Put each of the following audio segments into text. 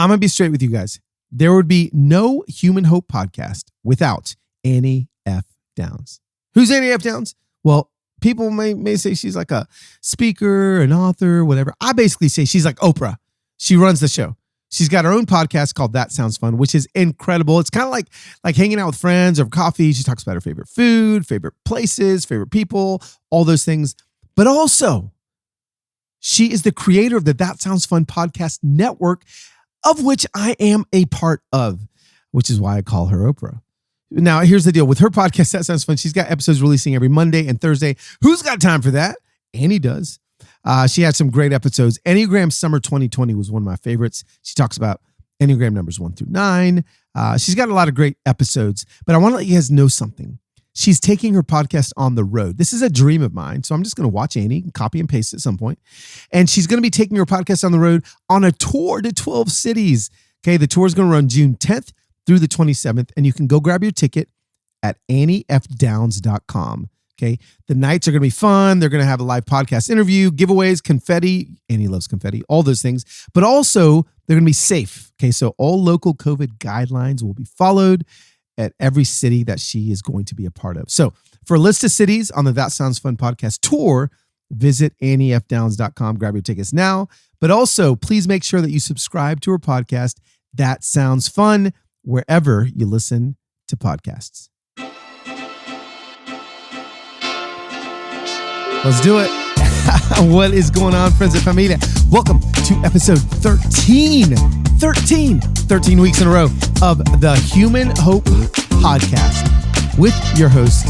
I'm going to be straight with you guys. There would be no Human Hope podcast without Annie F. Downs. Who's Annie F. Downs? Well, people may say she's like a speaker, an author, whatever. I basically say she's like Oprah. She runs the show. She's got her own podcast called That Sounds Fun, which is incredible. It's kind of like hanging out with friends over coffee. She talks about her favorite food, favorite places, favorite people, all those things. But also, she is the creator of the That Sounds Fun podcast network, of which I am a part of, which is why I call her Oprah. Now, here's the deal. With her podcast, That Sounds Fun, she's got episodes releasing every Monday and Thursday. Who's got time for that? Annie does. She had some great episodes. Enneagram Summer 2020 was one of my favorites. She talks about Enneagram numbers 1 through 9. She's got a lot of great episodes, but I want to let you guys know something. She's taking her podcast on the road. This is a dream of mine. So I'm just going to watch Annie and copy and paste at some point. And she's going to be taking her podcast on the road on a tour to 12 cities. Okay. The tour is going to run June 10th through the 27th. And you can go grab your ticket at anniefdowns.com. Okay. The nights are going to be fun. They're going to have a live podcast interview, giveaways, confetti. Annie loves confetti, all those things. But also, they're going to be safe. Okay. So all local COVID guidelines will be followed at every city that she is going to be a part of. So for a list of cities on the That Sounds Fun podcast tour, visit anniefdowns.com. Grab your tickets now. But also, please make sure that you subscribe to her podcast, That Sounds Fun, wherever you listen to podcasts. Let's do it. What is going on, friends and familia? Welcome to episode 13 weeks in a row of the Human Hope Podcast with your host,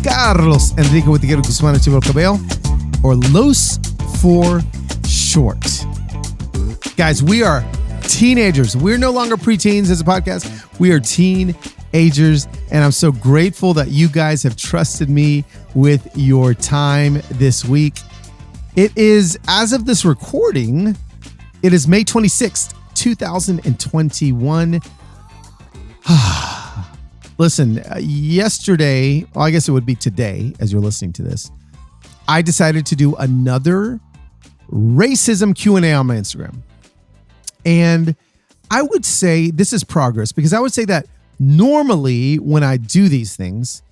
Carlos Enrique Witiguero Guzman Chivo Cabello, or Los for short. Guys, we are teenagers. We're no longer preteens as a podcast. We are teenagers, and I'm so grateful that you guys have trusted me with your time this week. It is, as of this recording, it is May 26th, 2021. Listen, yesterday, well, I guess it would be today as you're listening to this, I decided to do another racism Q&A on my Instagram. And I would say this is progress, because I would say that normally when I do these things,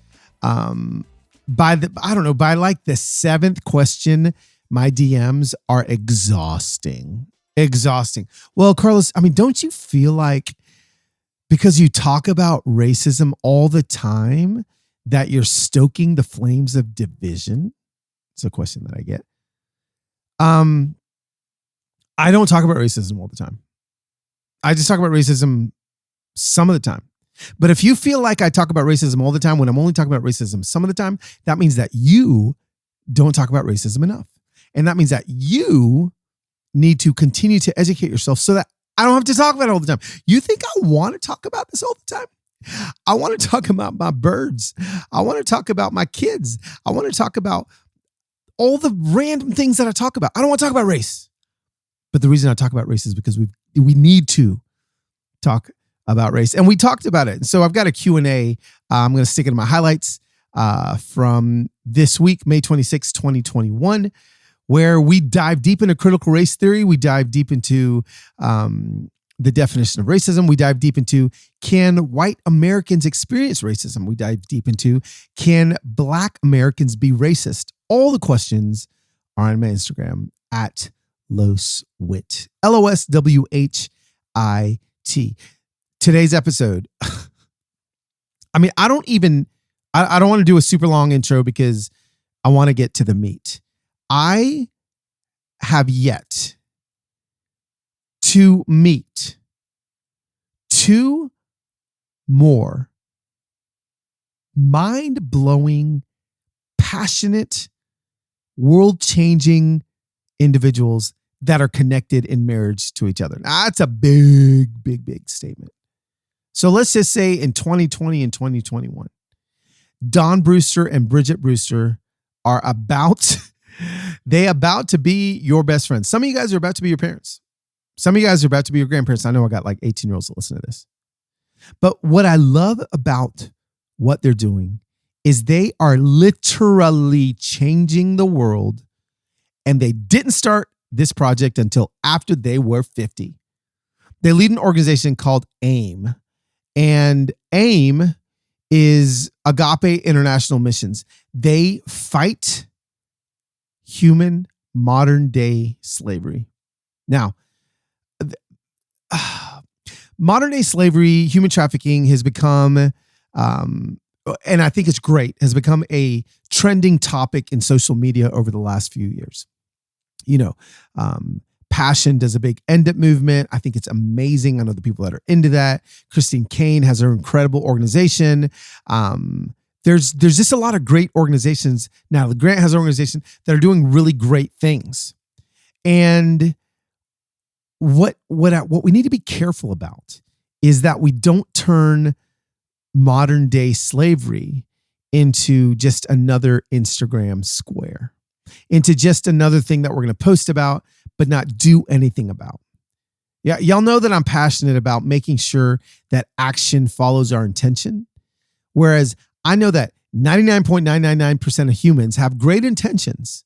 by like the seventh question, my DMs are exhausting. Well, Carlos, I mean, don't you feel like because you talk about racism all the time that you're stoking the flames of division? It's a question that I get. I don't talk about racism all the time. I just talk about racism some of the time. But if you feel like I talk about racism all the time when I'm only talking about racism some of the time, that means that you don't talk about racism enough. And that means that you need to continue to educate yourself so that I don't have to talk about it all the time. You think I want to talk about this all the time? I want to talk about my birds. I want to talk about my kids. I want to talk about all the random things that I talk about. I don't want to talk about race. But the reason I talk about race is because we need to talk about race. And we talked about it. So I've got a Q&A. I'm going to stick it in my highlights from this week, May 26, 2021, where we dive deep into critical race theory. We dive deep into the definition of racism. We dive deep into, can white Americans experience racism? We dive deep into, can Black Americans be racist? All the questions are on my Instagram at LosWhit, LOSWHIT. Today's episode, I mean, I don't want to do a super long intro because I want to get to the meat. I have yet to meet two more mind-blowing, passionate, world-changing individuals that are connected in marriage to each other. Now, that's a big statement. So let's just say in 2020 and 2021, Don Brewster and Bridget Brewster are about to be your best friends. Some of you guys are about to be your parents. Some of you guys are about to be your grandparents. I know I got like 18-year-olds that listen to this. But what I love about what they're doing is they are literally changing the world, and they didn't start this project until after they were 50. They lead an organization called AIM. And AIM is Agape International Missions. They fight human modern day slavery. Now, modern day slavery, human trafficking has become, and I think it's great, has become a trending topic in social media over the last few years. Passion does a big End It movement. I think it's amazing. I know the people that are into that. Christine Caine has her incredible organization. There's just a lot of great organizations. Now, the Grant has an organization that are doing really great things. And what we need to be careful about is that we don't turn modern day slavery into just another Instagram square, into just another thing that we're going to post about, but not do anything about. Yeah, y'all know that I'm passionate about making sure that action follows our intention. Whereas I know that 99.999% of humans have great intentions,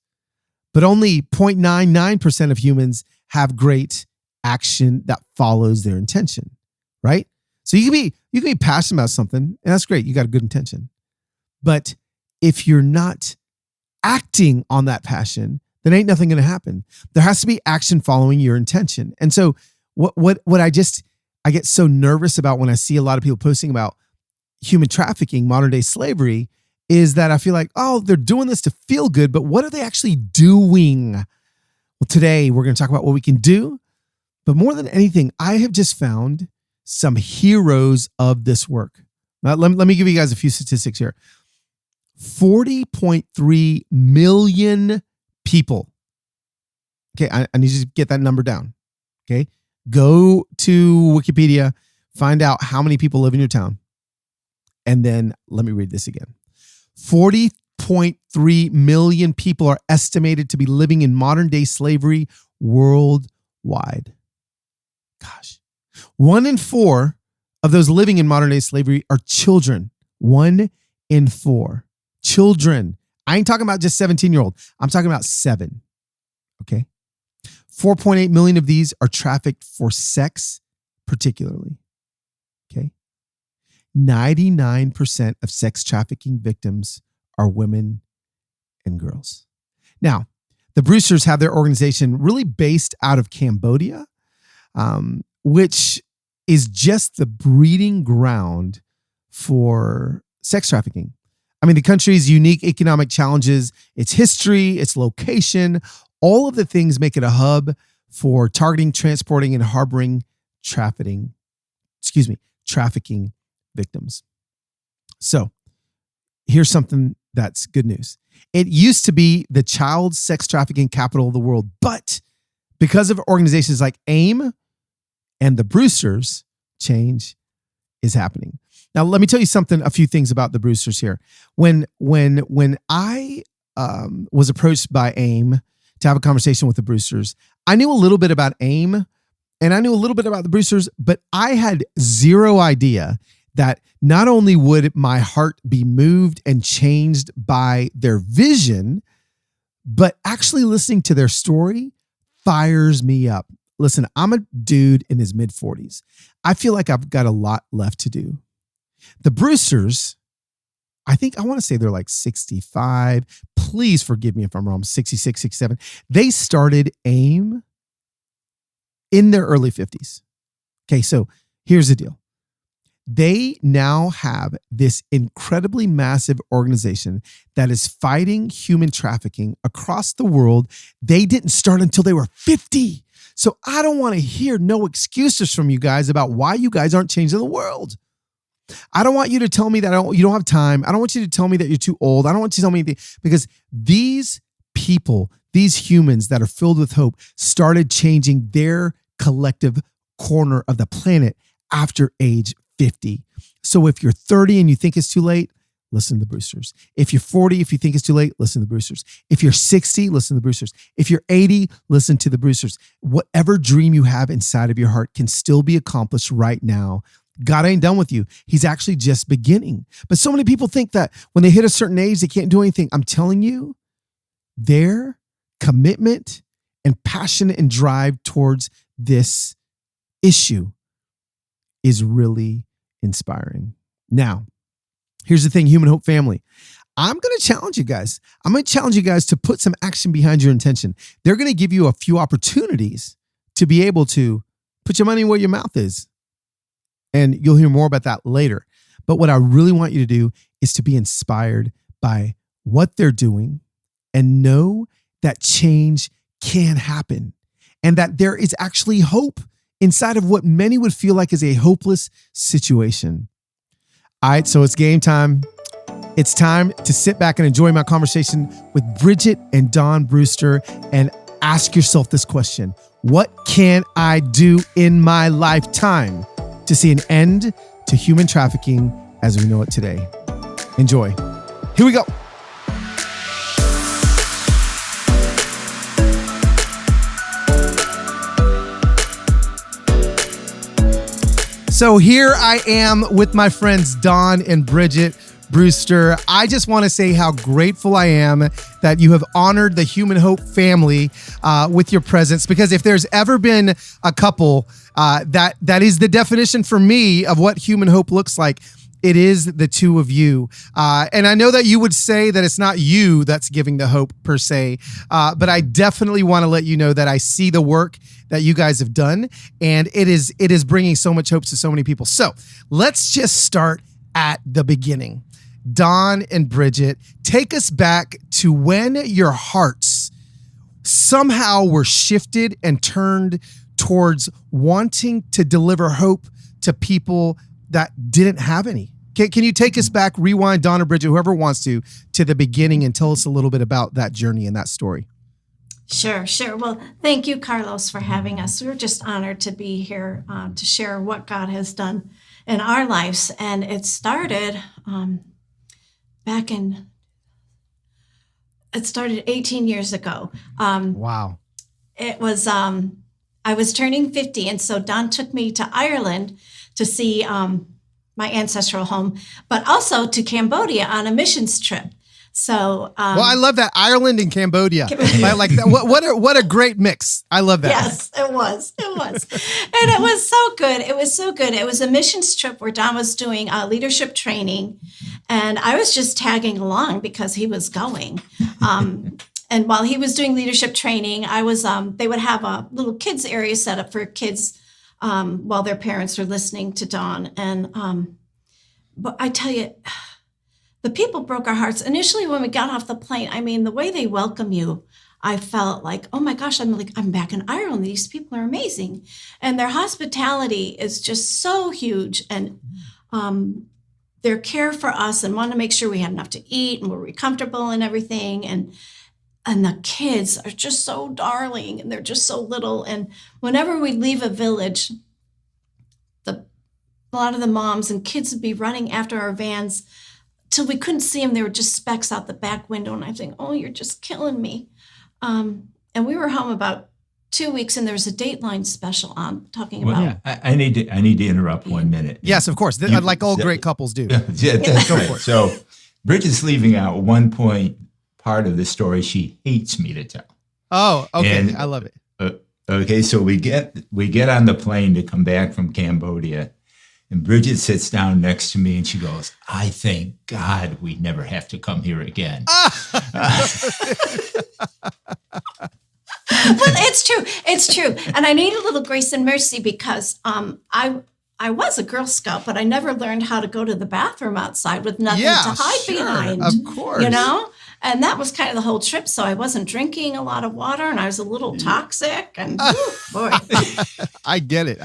but only 0.99% of humans have great action that follows their intention, right? So you can be passionate about something, and that's great. You got a good intention. But if you're not acting on that passion, then ain't nothing going to happen. There has to be action following your intention. And so what I get so nervous about when I see a lot of people posting about human trafficking, modern day slavery, is that I feel like, oh, they're doing this to feel good, but what are they actually doing? Well, today we're going to talk about what we can do. But more than anything, I have just found some heroes of this work. Now, let me give you guys a few statistics here. 40.3 million people. Okay, I need you to get that number down. Okay, go to Wikipedia, find out how many people live in your town. And then let me read this again. 40.3 million people are estimated to be living in modern day slavery worldwide. Gosh. 1 in 4 of those living in modern day slavery are children. 1 in 4. Children. I ain't talking about just 17-year-old. I'm talking about 7. Okay. 4.8 million of these are trafficked for sex, particularly. Okay. 99% of sex trafficking victims are women and girls. Now, the Brewsters have their organization really based out of Cambodia, which is just the breeding ground for sex trafficking. I mean, the country's unique economic challenges, its history, its location, all of the things make it a hub for targeting, transporting, and harboring trafficking victims. So here's something that's good news. It used to be the child sex trafficking capital of the world, but because of organizations like AIM and the Brewsters, change is happening. Now, let me tell you a few things about the Brewsters here. When I was approached by AIM to have a conversation with the Brewsters, I knew a little bit about AIM and I knew a little bit about the Brewsters, but I had zero idea that not only would my heart be moved and changed by their vision, but actually listening to their story fires me up. Listen, I'm a dude in his mid-40s. I feel like I've got a lot left to do. The Brewsters, I want to say they're like 65. Please forgive me if I'm wrong, 66, 67. They started AIM in their early 50s. Okay, so here's the deal. They now have this incredibly massive organization that is fighting human trafficking across the world. They didn't start until they were 50. So I don't want to hear no excuses from you guys about why you guys aren't changing the world. I don't want you to tell me that you don't have time. I don't want you to tell me that you're too old. I don't want you to tell me anything, because these people, these humans that are filled with hope, started changing their collective corner of the planet after age 50. So if you're 30 and you think it's too late, listen to the Brewsters. If you're 40, if you think it's too late, listen to the Brewsters. If you're 60, listen to the Brewsters. If you're 80, listen to the Brewsters. Whatever dream you have inside of your heart can still be accomplished right now. God ain't done with you. He's actually just beginning. But so many people think that when they hit a certain age, they can't do anything. I'm telling you, their commitment and passion and drive towards this issue is really inspiring. Now, here's the thing, Human Hope family. I'm going to challenge you guys. I'm going to challenge you guys to put some action behind your intention. They're going to give you a few opportunities to be able to put your money where your mouth is. And you'll hear more about that later. But what I really want you to do is to be inspired by what they're doing and know that change can happen and that there is actually hope inside of what many would feel like is a hopeless situation. All right, so it's game time. It's time to sit back and enjoy my conversation with Bridget and Dawn Brewster and ask yourself this question. What can I do in my lifetime to see an end to human trafficking as we know it today? Enjoy. Here we go. So here I am with my friends Dawn and Bridget Brewster. I just want to say how grateful I am that you have honored the Human Hope family with your presence, because if there's ever been a couple that is the definition for me of what Human Hope looks like, it is the two of you. And I know that you would say that it's not you that's giving the hope per se, but I definitely want to let you know that I see the work that you guys have done, and it is bringing so much hope to so many people. So let's just start at the beginning. Dawn and Bridget, take us back to when your hearts somehow were shifted and turned towards wanting to deliver hope to people that didn't have any. Can you take us back, rewind, Dawn or Bridget, whoever wants to the beginning, and tell us a little bit about that journey and that story? Sure. Well, thank you, Carlos, for having us. We're just honored to be here to share what God has done in our lives. And it started it started 18 years ago. Wow. It was, I was turning 50. And so Don took me to Ireland to see my ancestral home, but also to Cambodia on a missions trip. So, well, I love that, Ireland and Cambodia. Like that. What a great mix. I love that. Yes, it was, and it was so good. It was a missions trip where Don was doing leadership training, and I was just tagging along because he was going. And while he was doing leadership training, I was. They would have a little kids area set up for kids while their parents were listening to Don, and but I tell you. The people broke our hearts. Initially, when we got off the plane, I mean, the way they welcome you, I felt like, oh my gosh, I'm back in Ireland. These people are amazing. And their hospitality is just so huge. And their care for us and want to make sure we had enough to eat and we're comfortable and everything. And the kids are just so darling and they're just so little. And whenever we leave a village, a lot of the moms and kids would be running after our vans till we couldn't see them. They were just specks out the back window. And I think, oh, you're just killing me. And we were home about 2 weeks, and there was a Dateline special on talking about. Yeah, I need to interrupt 1 minute. Yes, of course. Like all great couples do. Yeah, that's right. So Bridget's leaving out one part of the story she hates me to tell. Oh, okay. And, I love it. Okay, so we get on the plane to come back from Cambodia. And Bridget sits down next to me and she goes, I thank God we never have to come here again. Well, it's true. And I need a little grace and mercy because I was a Girl Scout, but I never learned how to go to the bathroom outside with nothing to hide behind. Of course. You know? And that was kind of the whole trip. So I wasn't drinking a lot of water and I was a little toxic. And boy. I get it.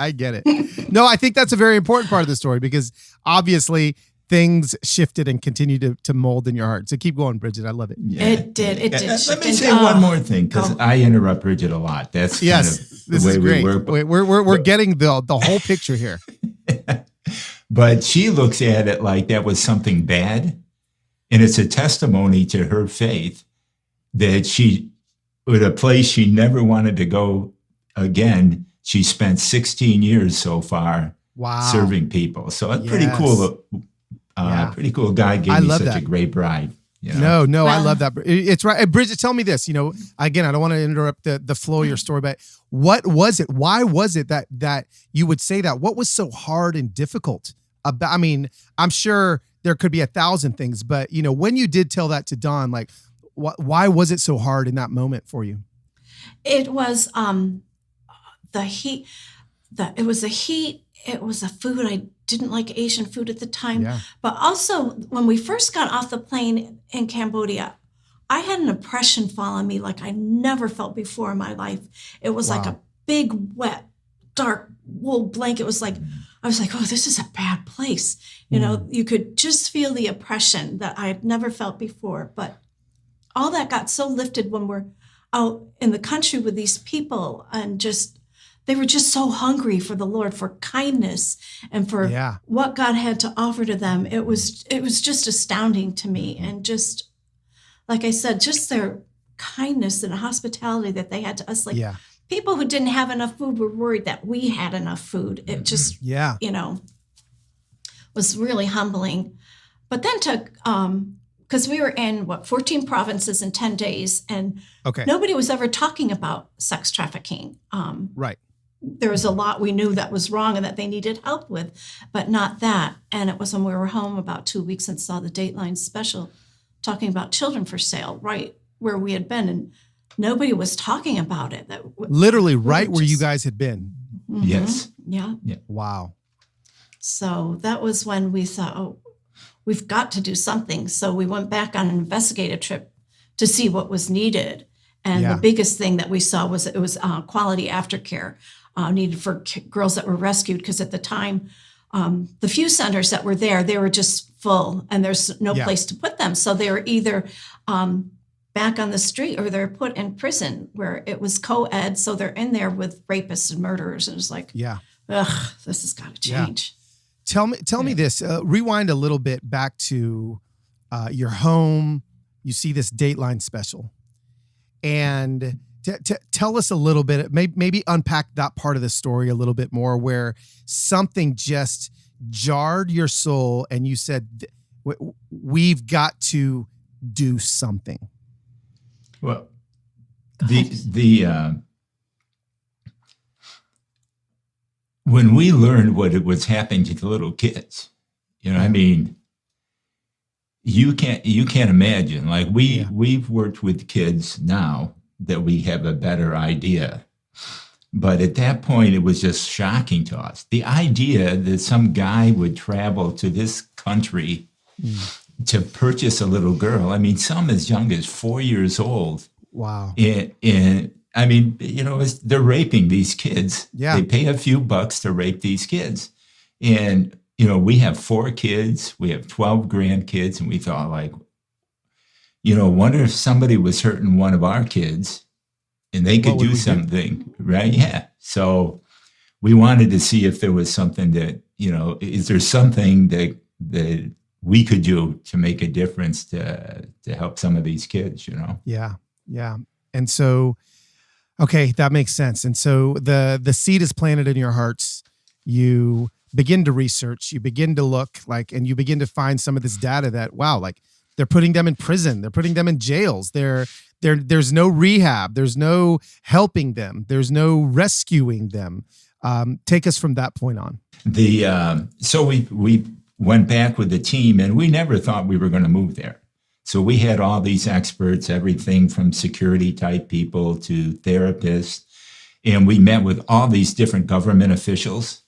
No, I think that's a very important part of the story because obviously things shifted and continue to mold in your heart. So keep going, Bridget. I love it. Yeah. It did. Let me say one more thing because I interrupt Bridget a lot. That's kind of the way we work. We're getting the whole picture here. But she looks at it like that was something bad. And it's a testimony to her faith that she, with a place she never wanted to go again, she spent 16 years so far serving people. So it's pretty cool. Pretty cool. God gave me such a great bride. You know? No, I Well- love that. It's right. Bridget, tell me this. Again, I don't want to interrupt the flow of your story, but what was it? Why was it that you would say that? What was so hard and difficult about? I mean, I'm sure there could be 1,000 things, but when you did tell that to Dawn, like, why was it so hard in that moment for you? It was the heat. It was the heat. It was the food. I didn't like Asian food at the time. Yeah. But also, when we first got off the plane in Cambodia, I had an oppression fall on me like I never felt before in my life. It was like Wow. a big, wet, dark wool blanket. It was like, I was like, oh, this is a bad place. You could just feel the oppression that I had never felt before. But all that got so lifted when we're out in the country with these people, and they were just so hungry for the Lord, for kindness and for Yeah. what God had to offer to them. It was just astounding to me. And just, like I said, just their kindness and hospitality that they had to us. Like, Yeah. people who didn't have enough food were worried that we had enough food. It just, Yeah. was really humbling. But then because we were in 14 provinces in 10 days, and Okay. nobody was ever talking about sex trafficking. Right. There was a lot we knew that was wrong and that they needed help with, but not that. And it was when we were home about 2 weeks and saw the Dateline special talking about children for sale, right where we had been, and nobody was talking about it. Literally right were where you just- guys had been. Mhm. Yes. Yeah. Wow. So that was when we thought, oh, we've got to do something. So we went back on an investigative trip to see what was needed. And Yeah. the biggest thing that we saw was quality aftercare needed for girls that were rescued. Because at the time, the few centers that were there, they were just full and there's no Yeah. place to put them. So they were either back on the street or they're put in prison where it was co-ed. So they're in there with rapists and murderers. And it was like, Yeah. ugh, this has got to Yeah. change. Tell me this. Rewind a little bit back to your home. You see this Dateline special, and tell us a little bit. Maybe unpack that part of the story a little bit more, where something just jarred your soul, and you said, "We've got to do something." Well, Go the ahead. the when we learned what it was happening to the little kids, I mean, you can't imagine. Like we've worked with kids now that we have a better idea. But at that point, it was just shocking to us. The idea that some guy would travel to this country to purchase a little girl. I mean, some as young as 4 years old. Wow. And I mean, they're raping these kids. Yeah. They pay a few bucks to rape these kids. And, we have 4 kids, we have 12 grandkids, and we thought, like, wonder if somebody was hurting one of our kids and they could What would do we do? something, right? Yeah. So we wanted to see if there was something that, is there something that we could do to make a difference to help some of these kids, Yeah. Yeah. And so, okay, that makes sense. And so the seed is planted in your hearts. You begin to research, you begin to look and you begin to find some of this data that, wow, like they're putting them in prison. They're putting them in jails. There's no rehab. There's no helping them. There's no rescuing them. Take us from that point on. So we went back with the team, and we never thought we were going to move there. So we had all these experts, everything from security type people to therapists, and we met with all these different government officials,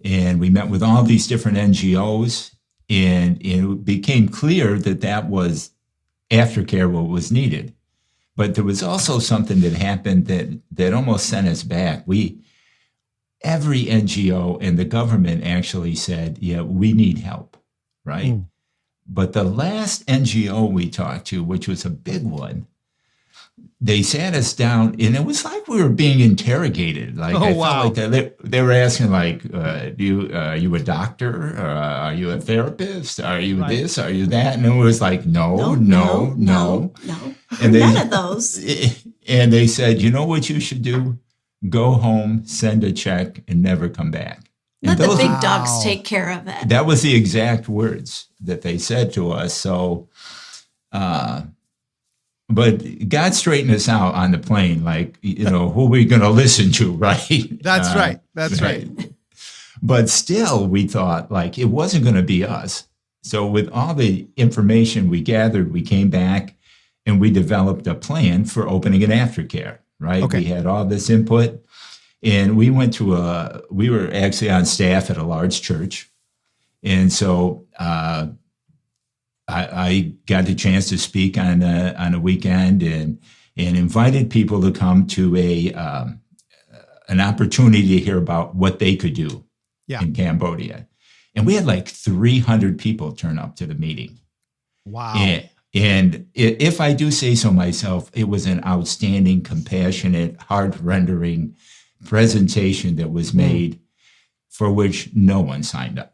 and we met with all these different NGOs, and it became clear that was aftercare what was needed. But there was also something that happened that almost sent us back. Every NGO and the government actually said, yeah, we need help, right? Mm. But the last NGO we talked to, which was a big one, they sat us down, and it was like we were being interrogated. Like, I felt like they were asking, like, are you a doctor? Are you a therapist? Are you this? Are you that? And it was like, no. And None of those. And they said, you know what you should do? Go home, send a check, and never come back. Let And the big Wow. dogs take care of it. that was the exact words that they said to us. So But God straightened us out on the plane, like, who are we going to listen to, right? That's right. That's right. But still, we thought, like, it wasn't going to be us. So with all the information we gathered, we came back and we developed a plan for opening an aftercare, right? Okay. We had all this input, and we went to we were actually on staff at a large church. And so I got the chance to speak on a weekend and invited people to come to an opportunity to hear about what they could do in Cambodia. And we had like 300 people turn up to the meeting. Wow. And if I do say so myself, it was an outstanding, compassionate, heart-rendering presentation that was made for which no one signed up.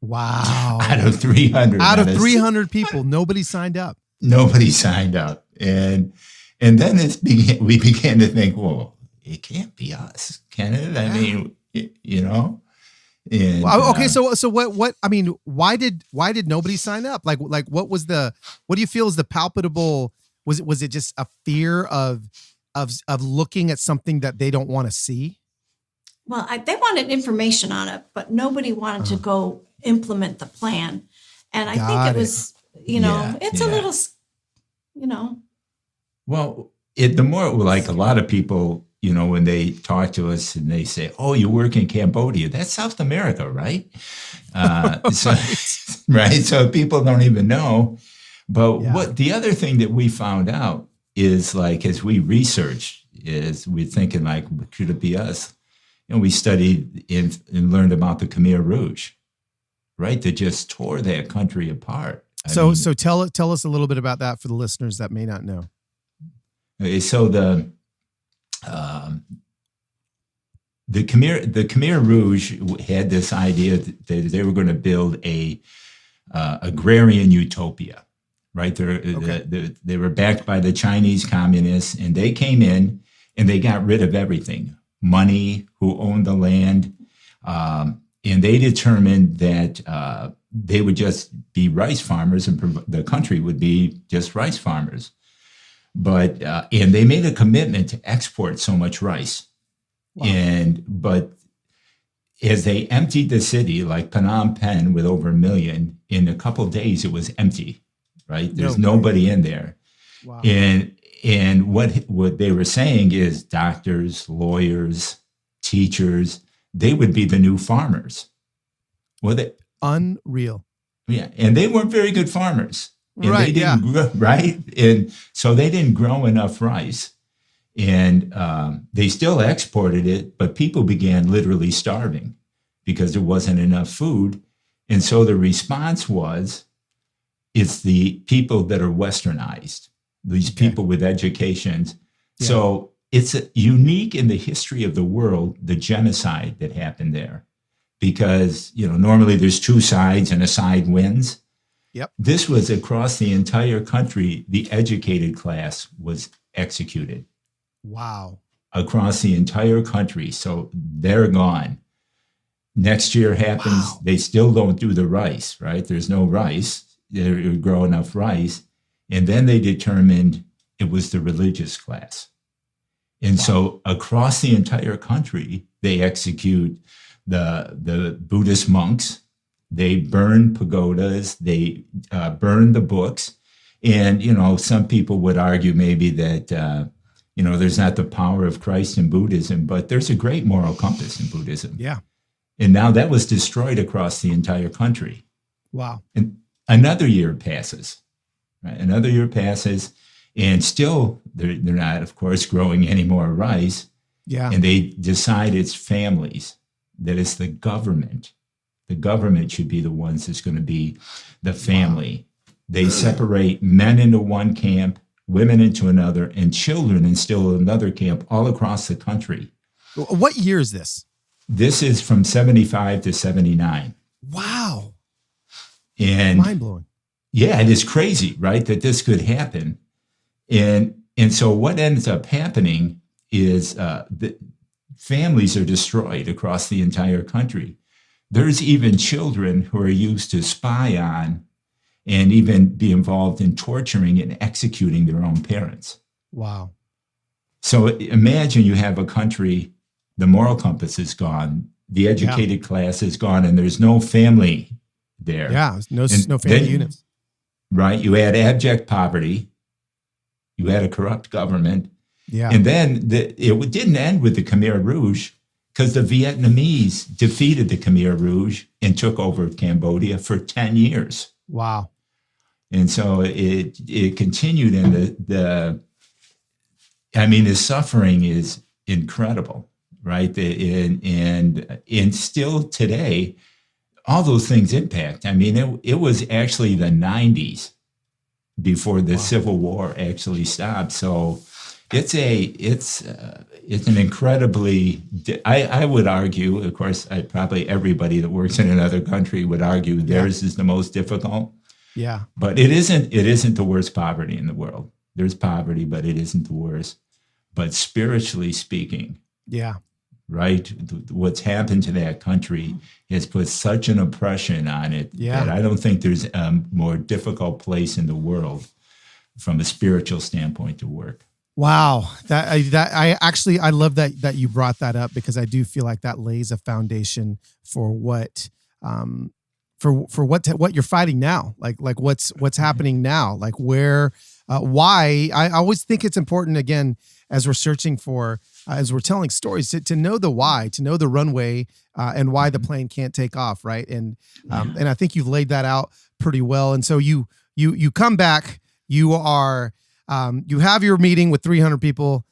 Wow. Out of 300. Out of 300 people, nobody signed up. Nobody signed up. And then we began to think, well, it can't be us, can it? I mean, And, okay, so what? I mean, why did nobody sign up? Like what do you feel is the palpable? Was it just a fear of looking at something that they don't want to see? Well, they wanted information on it, but nobody wanted to go implement the plan. And I think it was, it's a little, Well, the more, like, a lot of people, when they talk to us and they say, "Oh, you work in Cambodia? That's South America, right?" So people don't even know. But what the other thing that we found out is, like, as we researched, is we're thinking, like, could it be us? We studied and learned about the Khmer Rouge, right? That just tore that country apart. So tell us a little bit about that for the listeners that may not know. So the Khmer Rouge had this idea that they were going to build a agrarian utopia, right? They were backed by the Chinese communists, and they came in and they got rid of everything: money, who owned the land, and they determined that they would just be rice farmers, and the country would be just rice farmers. But and they made a commitment to export so much rice. Wow. But as they emptied the city, like Phnom Penh with over 1 million, in a couple of days it was empty, right? There's nobody in there. Wow. And what they were saying is doctors, lawyers, teachers, they would be the new farmers. Unreal. Yeah, and they weren't very good farmers. And right, they didn't grow, right? And so they didn't grow enough rice. And they still exported it, but people began literally starving because there wasn't enough food. And so the response was, it's the people that are westernized, these people with educations. Yeah. So it's unique in the history of the world, the genocide that happened there. Because, normally there's two sides and a side wins. Yep. This was across the entire country. The educated class was executed. Wow. Across the entire country. So they're gone. Next year happens. Wow. They still don't do the rice, right? There's no rice. They grow enough rice. And then they determined it was the religious class. And so across the entire country, they execute the Buddhist monks. They burn pagodas, they burn the books. And, some people would argue maybe that, there's not the power of Christ in Buddhism, but there's a great moral compass in Buddhism. Yeah. And now that was destroyed across the entire country. Wow. And another year passes, right? Another year passes, and still they're not, of course, growing any more rice. Yeah. And they decide it's families, that it's the government. The government should be the ones that's going to be the family. Wow. They separate men into one camp, women into another, and children in still another camp all across the country. What year is this? This is from 75 to 79. Wow. And mind-blowing. Yeah, it is crazy, right, that this could happen. And so what ends up happening is the families are destroyed across the entire country. There's even children who are used to spy on and even be involved in torturing and executing their own parents. Wow. So imagine you have a country, the moral compass is gone, the educated class is gone, and there's no family there. Yeah, no family then, units. Right? You had abject poverty. You had a corrupt government. Yeah. And then it didn't end with the Khmer Rouge, because the Vietnamese defeated the Khmer Rouge and took over Cambodia for 10 years. Wow. And so it continued, and the suffering is incredible, right? And still today, all those things impact. I mean, it was actually the 90s before the Civil War actually stopped. So it's an incredibly, I would argue, of course, probably everybody that works in another country would argue theirs is the most difficult. Yeah. But it isn't the worst poverty in the world. There's poverty, but it isn't the worst. But spiritually speaking, yeah, right, what's happened to that country has put such an oppression on it that I don't think there's a more difficult place in the world from a spiritual standpoint to work. Wow. I love that you brought that up, because I do feel like that lays a foundation for what what you're fighting now, like what's happening now, like why. I always think it's important, again, as we're searching for, as we're telling stories, to know the why, to know the runway, and why the plane can't take off, right? And I think you've laid that out pretty well. And so you come back, you are you have your meeting with 300 people.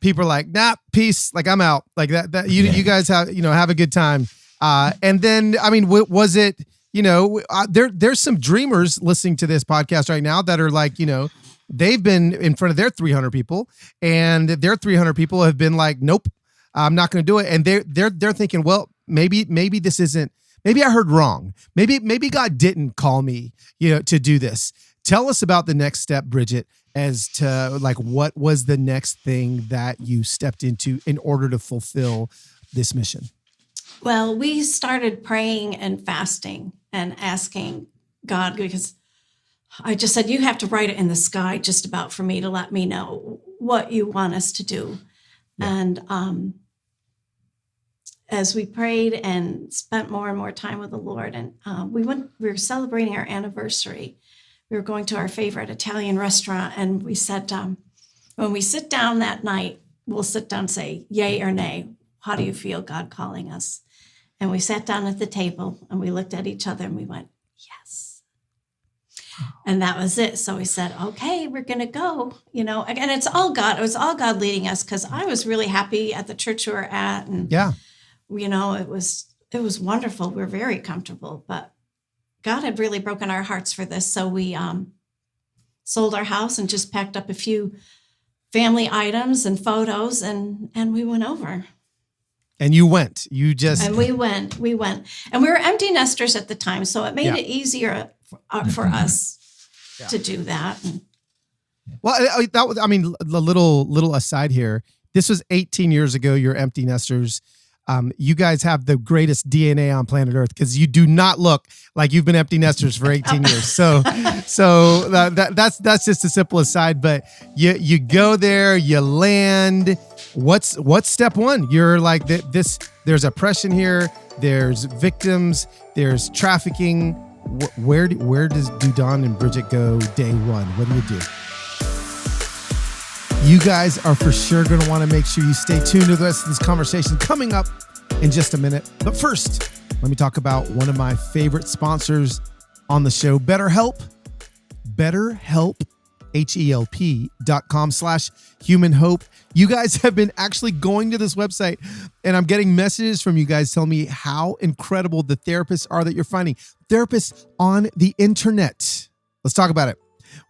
People are like, nah, peace, like I'm out, like that. You guys have have a good time. And then, I mean, was it? There's some dreamers listening to this podcast right now that are like, they've been in front of their 300 people, and their 300 people have been like, nope, I'm not going to do it. And they're thinking, well, maybe this isn't, maybe I heard wrong. Maybe God didn't call me, to do this. Tell us about the next step, Bridget, as to like, what was the next thing that you stepped into in order to fulfill this mission? Well, we started praying and fasting and asking God, because I just said, you have to write it in the sky just about for me to let me know what you want us to do. Yeah. And as we prayed and spent more and more time with the Lord, and we were celebrating our anniversary. We were going to our favorite Italian restaurant, and we said, when we sit down that night, we'll sit down and say, yay or nay. How do you feel God calling us? And we sat down at the table and we looked at each other and we went, yes. And that was it. So we said, okay, we're going to go, again, it's all God. It was all God leading us, because I was really happy at the church we were at. And, it was wonderful. We were very comfortable, but God had really broken our hearts for this. So we sold our house and just packed up a few family items and photos, and we went over. And you went, and we went, and we were empty nesters at the time. So it made it easier for us to do that. Well, that was, I mean, the little aside here, this was 18 years ago. You're empty nesters. You guys have the greatest DNA on planet Earth, because you do not look like you've been empty nesters for 18 years. So that's just a simple aside. But you go there, you land. What's step one? You're like this. There's oppression here. There's victims. There's trafficking. Where does Don and Bridget go day one? What do you do? You guys are for sure going to want to make sure you stay tuned to the rest of this conversation coming up in just a minute. But first, let me talk about one of my favorite sponsors on the show, BetterHelp. BetterHelp, HELP.com/human hope. You guys have been actually going to this website, and I'm getting messages from you guys telling me how incredible the therapists are that you're finding. Therapists on the internet. Let's talk about it.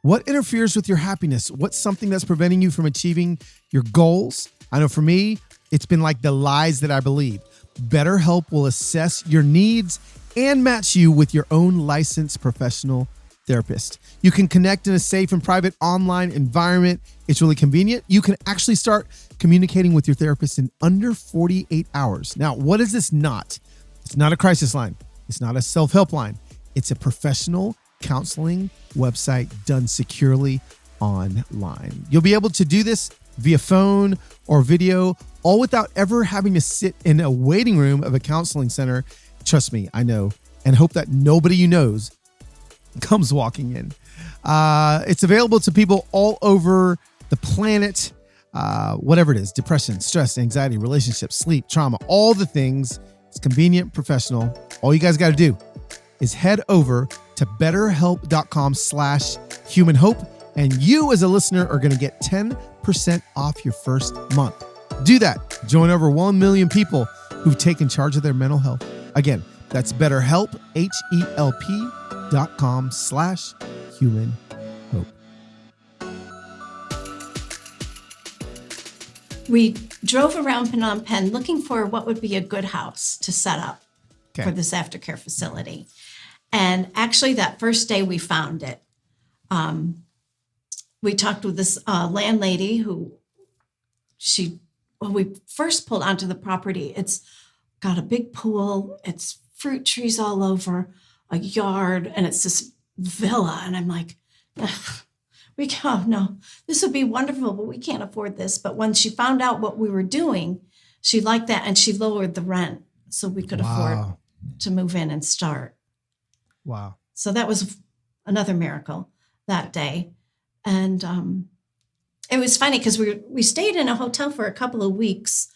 What interferes with your happiness? What's something that's preventing you from achieving your goals? I know for me, it's been like the lies that I believe. BetterHelp will assess your needs and match you with your own licensed professional therapist. You can connect in a safe and private online environment. It's really convenient. You can actually start communicating with your therapist in under 48 hours. Now, what is this not? It's not a crisis line. It's not a self-help line. It's a professional counseling website done securely online. You'll be able to do this via phone or video, all without ever having to sit in a waiting room of a counseling center. Trust me, I know, and hope that nobody you knows comes walking in. It's available to people all over the planet, whatever it is, depression, stress, anxiety, relationships, sleep, trauma, all the things. It's convenient, professional. All you guys got to do is head over to betterhelp.com/humanhope, and you as a listener are going to get 10% off your first month. Do that. Join over 1 million people who've taken charge of their mental health. Again, that's BetterHelp, HELP.com/humanhope. We drove around Phnom Penh looking for what would be a good house to set up for this aftercare facility. And actually, that first day we found it. We talked with this landlady who when we first pulled onto the property, it's got a big pool, it's fruit trees all over, a yard, and it's this villa. And I'm like, no, this would be wonderful, but we can't afford this. But when she found out what we were doing, she liked that, and she lowered the rent so we could afford to move in and start. Wow. So that was another miracle that day. And it was funny because we stayed in a hotel for a couple of weeks,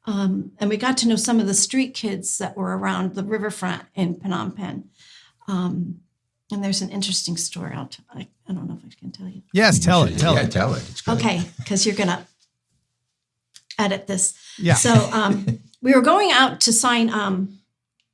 and we got to know some of the street kids that were around the riverfront in Phnom Penh. And there's an interesting story. I don't know if I can tell you. Yes, tell it. Tell it. It's good. Okay, because you're going to edit this. Yeah. So we were going out to sign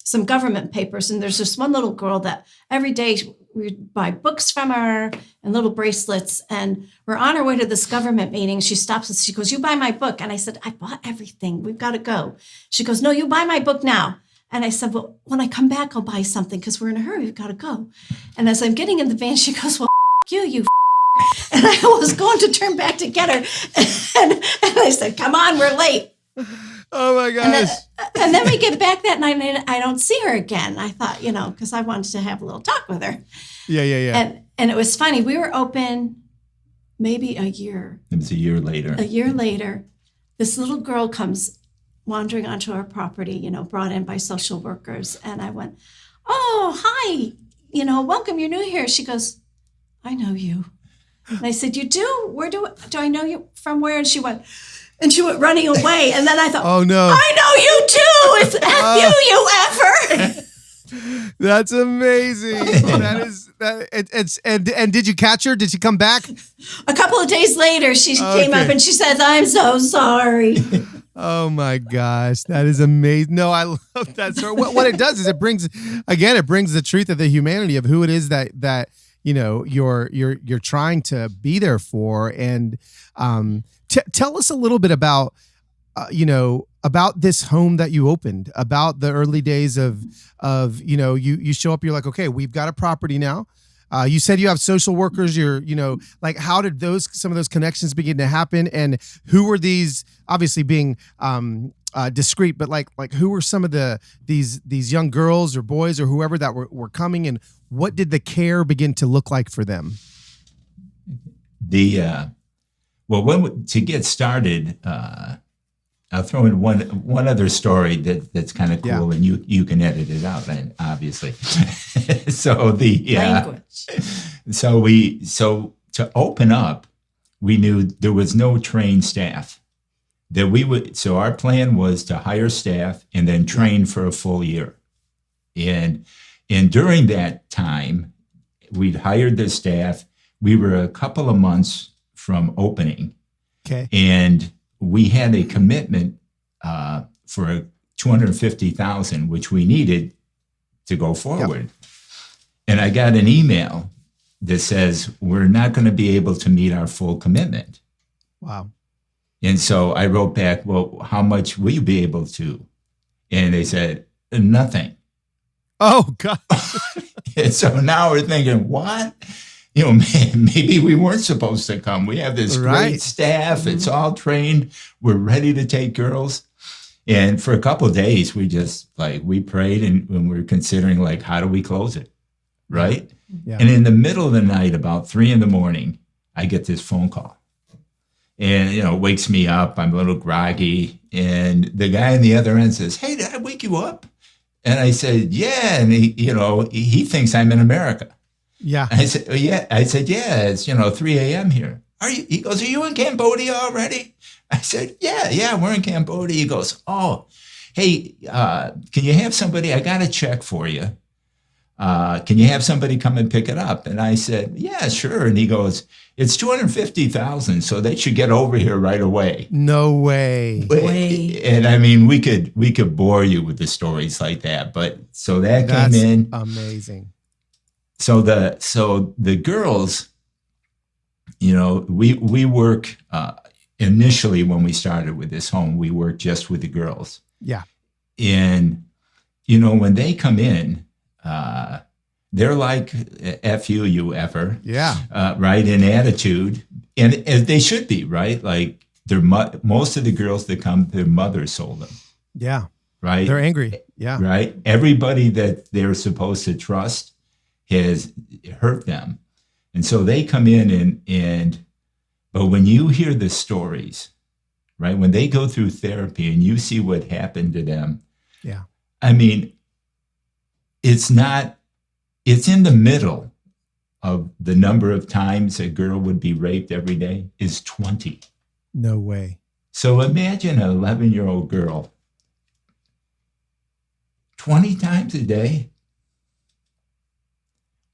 some government papers, and there's this one little girl that every day we'd buy books from her and little bracelets, and we're on our way to this government meeting. She stops us. She goes, "You buy my book." And I said, "I bought everything. We've got to go." She goes, "No, you buy my book now." And I said, "Well, when I come back, I'll buy something because we're in a hurry. We've got to go." And as I'm getting in the van, she goes, "Well, you." And I was going to turn back to get her. And I said, "Come on, we're late." Oh my gosh. And then we get back that night and I don't see her again. I thought, because I wanted to have a little talk with her. Yeah. And it was funny. We were open maybe a year. It was a year later. A year later, this little girl comes wandering onto our property, brought in by social workers. And I went, "Oh, hi, welcome. You're new here." She goes, "I know you." And I said, "You do? Where do I know you from where?" And she went running away. And then I thought, "Oh no, I know you too. It's F you effer." That's amazing. And did you catch her? Did she come back? A couple of days later, she came up and she says, "I'm so sorry." Oh my gosh, that is amazing. No, I love that story. What it does is it brings the truth of the humanity of who it is that you're trying to be there for. And tell us a little bit about about this home that you opened, about the early days of you show up, you're like, okay, we've got a property now. You said you have social workers. How did some of those connections begin to happen, and who were these? Obviously, being discreet, but like who were some of these young girls or boys or whoever that were coming, and what did the care begin to look like for them? To get started, I'll throw in one other story that's kind of cool, and you can edit it out, obviously. So language. So to open up, we knew there was no trained staff. So our plan was to hire staff and then train for a full year. And during that time, we'd hired the staff. We were a couple of months from opening. Okay. And we had a commitment for $250,000, which we needed to go forward. Yep. And I got an email that says, "We're not going to be able to meet our full commitment." Wow. And so I wrote back, "Well, how much will you be able to?" And they said, "Nothing." Oh, God. And so now we're thinking, what? Maybe we weren't supposed to come. We have this great staff. Mm-hmm. It's all trained. We're ready to take girls. And for a couple of days, we just we prayed and we were considering how do we close it? right? Yeah. And in the middle of the night, about 3 a.m, I get this phone call. And, it wakes me up. I'm a little groggy. And the guy on the other end says, "Hey, did I wake you up?" And I said, "Yeah." And he thinks I'm in America. Yeah. I said, "Oh, yeah." I said, "Yeah, it's, 3 a.m. here." He goes, "Are you in Cambodia already?" I said, yeah, we're in Cambodia. He goes, "Oh, hey, can you have somebody? I got a check for you. Can you have somebody come and pick it up?" And I said, "Yeah, sure." And he goes, "It's $250,000, so they should get over here right away." No way. Way. And I mean, we could bore you with the stories like that, but so that That's came in. amazing. So the girls, we work initially when we started with this home, we worked just with the girls. Yeah. And when they come in, they're like "F you ever," Yeah. right, in attitude, and as they should be, right? Like most of the girls that come, their mother sold them, Yeah. right? They're angry. Yeah. Right. Everybody that they're supposed to trust has hurt them, and so they come in but when you hear the stories, right, when they go through therapy and you see what happened to them, Yeah. I mean, it's in the middle of the number of times a girl would be raped every day is 20. No way. So imagine an 11-year-old girl 20 times a day.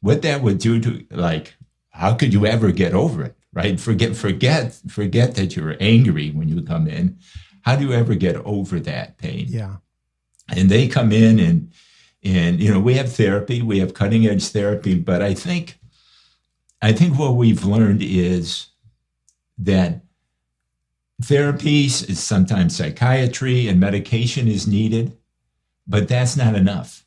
What that would do to, like, how could you ever get over it, right? Forget that you're angry when you come in. How do you ever get over that pain? Yeah. And they come in and we have therapy, we have cutting edge therapy, but I think what we've learned is that therapy is sometimes psychiatry and medication is needed, but that's not enough.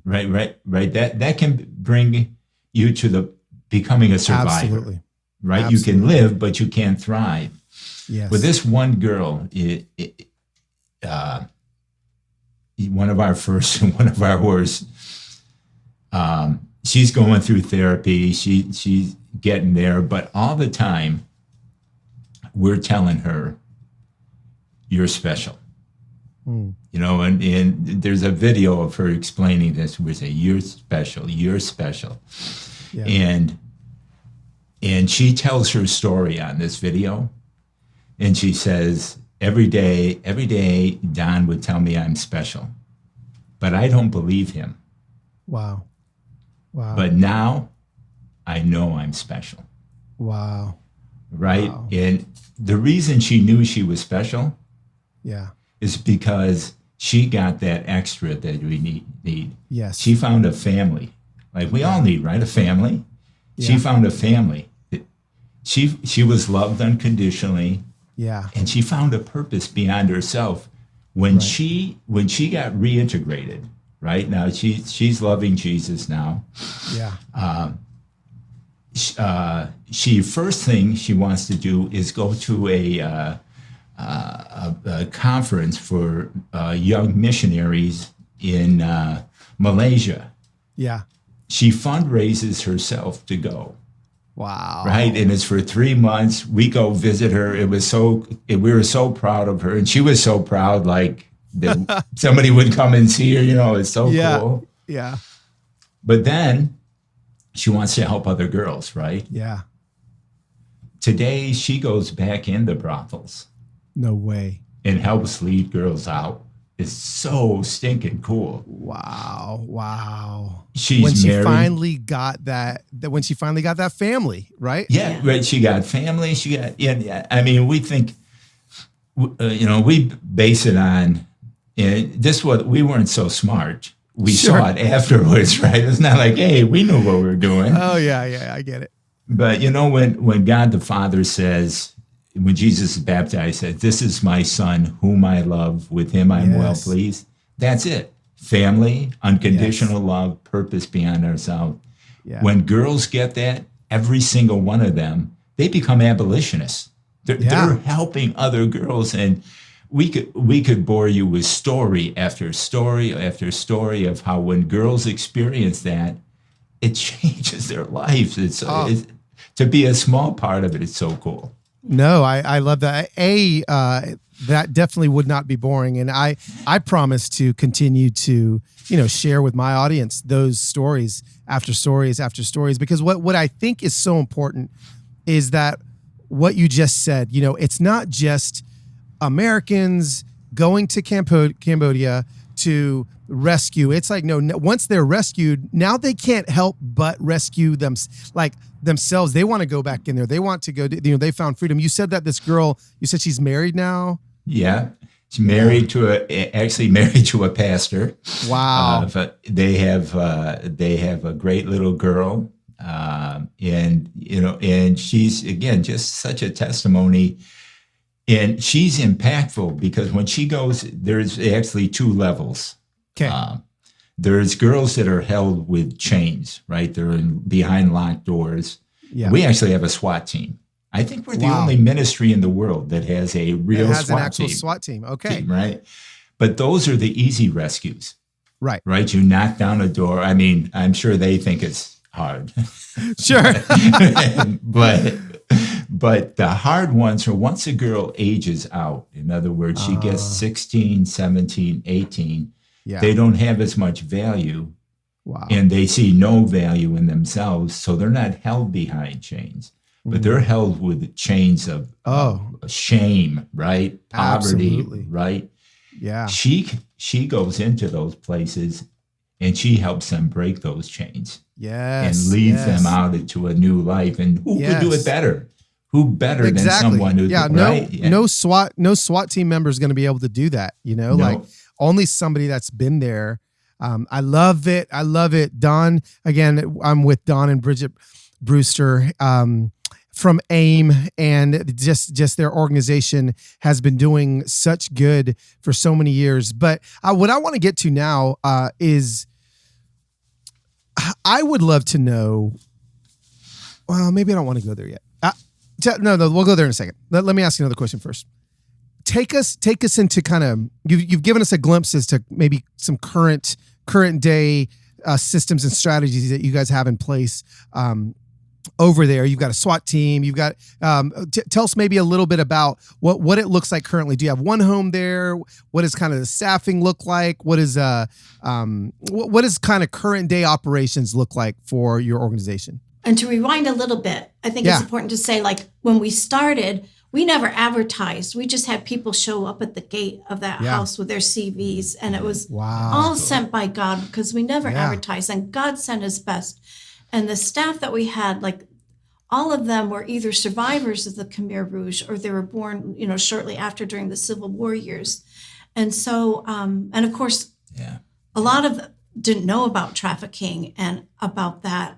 Right. That can bring you to becoming a survivor. Absolutely. Right. Absolutely. You can live, but you can't thrive. Yes. With this one girl, one of our first and one of our worst, she's going through therapy. She's getting there, but all the time we're telling her, "You're special." And there's a video of her explaining this. We say, "You're special. You're special." Yeah. And she tells her story on this video. And she says, every day, Don would tell me I'm special, but I don't believe him. Wow. But now I know I'm special. Wow. Right. Wow. And the reason she knew she was special Yeah. is because she got that extra that we need. Yes. She found a family, like we all need, right? A family. Yeah. She found a family. She was loved unconditionally. Yeah. And she found a purpose beyond herself when Right. she got reintegrated. Right now, she's loving Jesus now. Yeah. She first thing she wants to do is go to a conference for young missionaries in Malaysia. Yeah. She fundraises herself to go. Wow. Right. And it's for 3 months. We go visit her. We were so proud of her. And she was so proud, like that somebody would come and see her, it's so cool. Yeah. But then she wants to help other girls, right? Yeah. Today, she goes back into brothels No way. and helps lead girls out. It's so stinking cool. Wow. She's when she married. finally got that family, right? Yeah, right. She got family. She got, I mean, we think, we base it on, we weren't so smart. We Sure. saw it afterwards, right? It's not like, hey, we knew what we were doing. Oh yeah, I get it. But when God the Father says, when Jesus is baptized, said, "This is my son whom I love, with him I'm well Yes. pleased." That's it. Family, unconditional love, purpose beyond ourselves. Yeah. When girls get that, every single one of them, they become abolitionists. They're helping other girls. And we could bore you with story after story after story of how when girls experience that, it changes their lives. Oh. It's to be a small part of it. It's so cool. No, I love that. That definitely would not be boring. And I promise to continue to, share with my audience those stories after stories after stories, because what I think is so important is that what you just said, it's not just Americans going to Cambodia to rescue. It's like, no, once they're rescued, now they can't help but rescue them, like themselves. They want to go back in there. They want to go, they found freedom. You said that this girl, you said she's married now. Yeah. She's married to a pastor. Wow. They have a great little girl. And she's, again, just such a testimony. And she's impactful because when she goes, there's actually two levels. Okay. There's girls that are held with chains, right? They're behind locked doors. Yeah. We actually have a SWAT team. I think we're the only ministry in the world that has a real SWAT team. Okay. Right. But those are the easy rescues. Right. Right. You knock down a door. I mean, I'm sure they think it's hard. Sure. But the hard ones are once a girl ages out. In other words, she gets 16, 17, 18. Yeah. They don't have as much value. Wow. And they see no value in themselves. So they're not held behind chains, but they're held with chains of shame, right? Poverty, Absolutely. right? Yeah. She goes into those places and she helps them break those chains. Yes. And leads them out into a new life. And who could do it better? Who better than someone who no SWAT team member is going to be able to do that, like only somebody that's been there. I love it. Don, again, I'm with Don and Bridget Brewster from AIM, and just their organization has been doing such good for so many years. But what I want to get to now is I would love to know, well, maybe I don't want to go there yet. No, we'll go there in a second. Let me ask you another question first. Take us into kind of, you've given us a glimpse as to maybe some current day systems and strategies that you guys have in place over there. You've got a SWAT team. You've got, tell us maybe a little bit about what it looks like currently. Do you have one home there? What does kind of the staffing look like? What is kind of current day operations look like for your organization? And to rewind a little bit, I think it's important to say, like, when we started, we never advertised. We just had people show up at the gate of that house with their CVs. And it was all sent by God, because we never advertised. And God sent his best. And the staff that we had, like, all of them were either survivors of the Khmer Rouge or they were born, shortly after during the Civil War years. And so, and of course, a lot of them didn't know about trafficking and about that.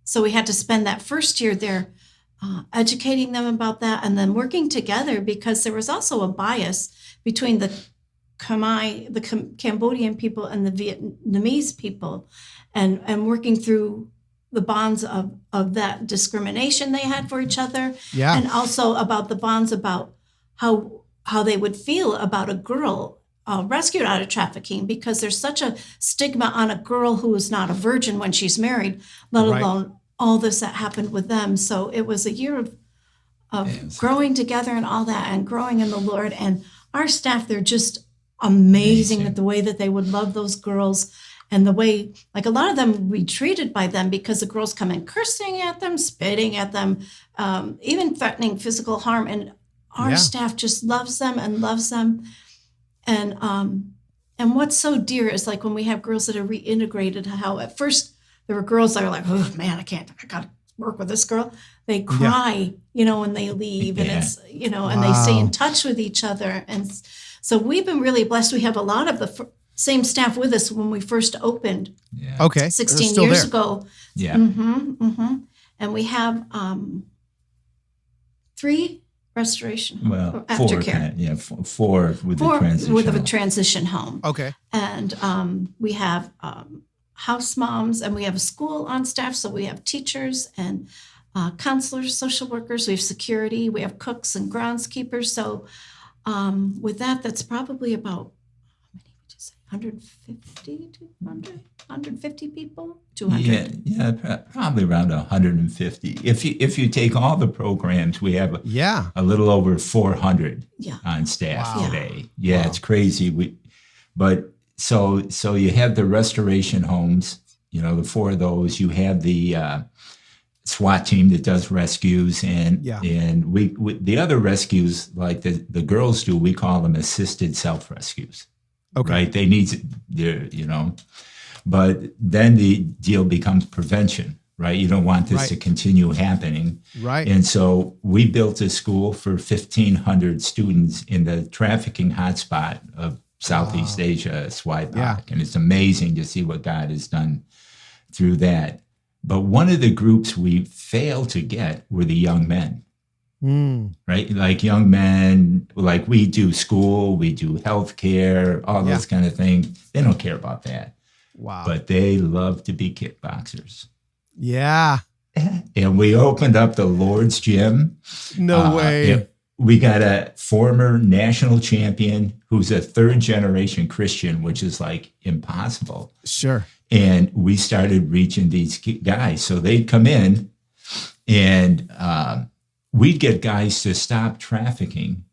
So we had to spend that first year there educating them about that and then working together, because there was also a bias between the Khmer, the Cambodian people and the Vietnamese people, and working through the bonds of that discrimination they had for each other. Yeah. And also about the bonds about how they would feel about a girl rescued out of trafficking, because there's such a stigma on a girl who is not a virgin when she's married, let alone all this that happened with them. So it was a year of growing together and all that, and growing in the Lord. And our staff, they're just amazing at the way that they would love those girls, and the way, like, a lot of them would be treated by them, because the girls come in cursing at them, spitting at them, even threatening physical harm. And our staff just loves them and loves them. And what's so dear is, like, when we have girls that are reintegrated, how at first there were girls that are like, oh man, I got to work with this girl. They cry, when they leave, and it's, and they stay in touch with each other. And so we've been really blessed. We have a lot of the same staff with us when we first opened. Yeah. Okay. 16 years ago. Yeah. And we have 3 restoration homes. Well, aftercare. 4 with the transition. 4 with a transition home. Okay. And we have house moms, and we have a school on staff. So we have teachers and counselors, social workers. We have security. We have cooks and groundskeepers. So with that, that's probably about, how many would you say? 150, 200, 150 people, 200. Probably around 150. If you take all the programs, we have Yeah. a little over 400 Yeah. on staff Wow. today. Yeah, Wow. it's crazy. So you have the restoration homes, the 4 of those. You have the SWAT team that does rescues, and we the other rescues like the girls do. We call them assisted self rescues. Okay. Right? They need but then the deal becomes prevention. Right? You don't want this to continue happening. Right. And so we built a school for 1,500 students in the trafficking hotspot of Southeast Asia, SWIPOC. Yeah. And it's amazing to see what God has done through that. But one of the groups we failed to get were the young men, right? Like young men, like we do school, we do healthcare, all those kind of things. They don't care about that. Wow. But they love to be kickboxers. Yeah. And we opened up the Lord's Gym. No way. We got a former national champion who's a 3rd generation Christian, which is like impossible. Sure. And we started reaching these guys. So they'd come in and we'd get guys to stop trafficking,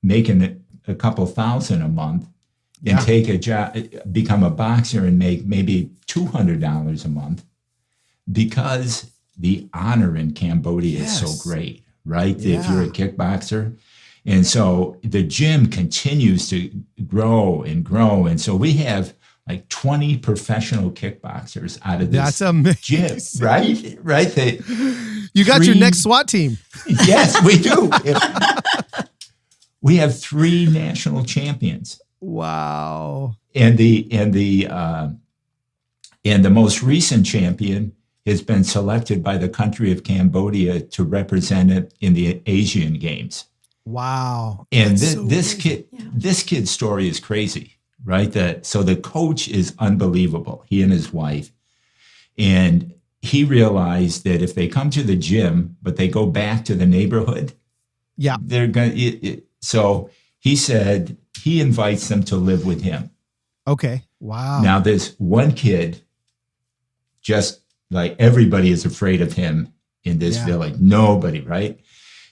making a couple thousand a month, and take a job, become a boxer and make maybe $200 a month, because the honor in Cambodia is so great, right? If you're a kickboxer. And so the gym continues to grow and grow. And so we have like 20 professional kickboxers out of this gym, right? Right? You got your next SWAT team. Yes, we do. We have 3 national champions. Wow. And the most recent champion has been selected by the country of Cambodia to represent it in the Asian Games. Wow. And this kid's story is crazy, right? So the coach is unbelievable, he and his wife. And he realized that if they come to the gym, but they go back to the neighborhood, they're going to, so he said he invites them to live with him. Okay. Wow. Now there's one kid, just like everybody is afraid of him in this village, nobody, right?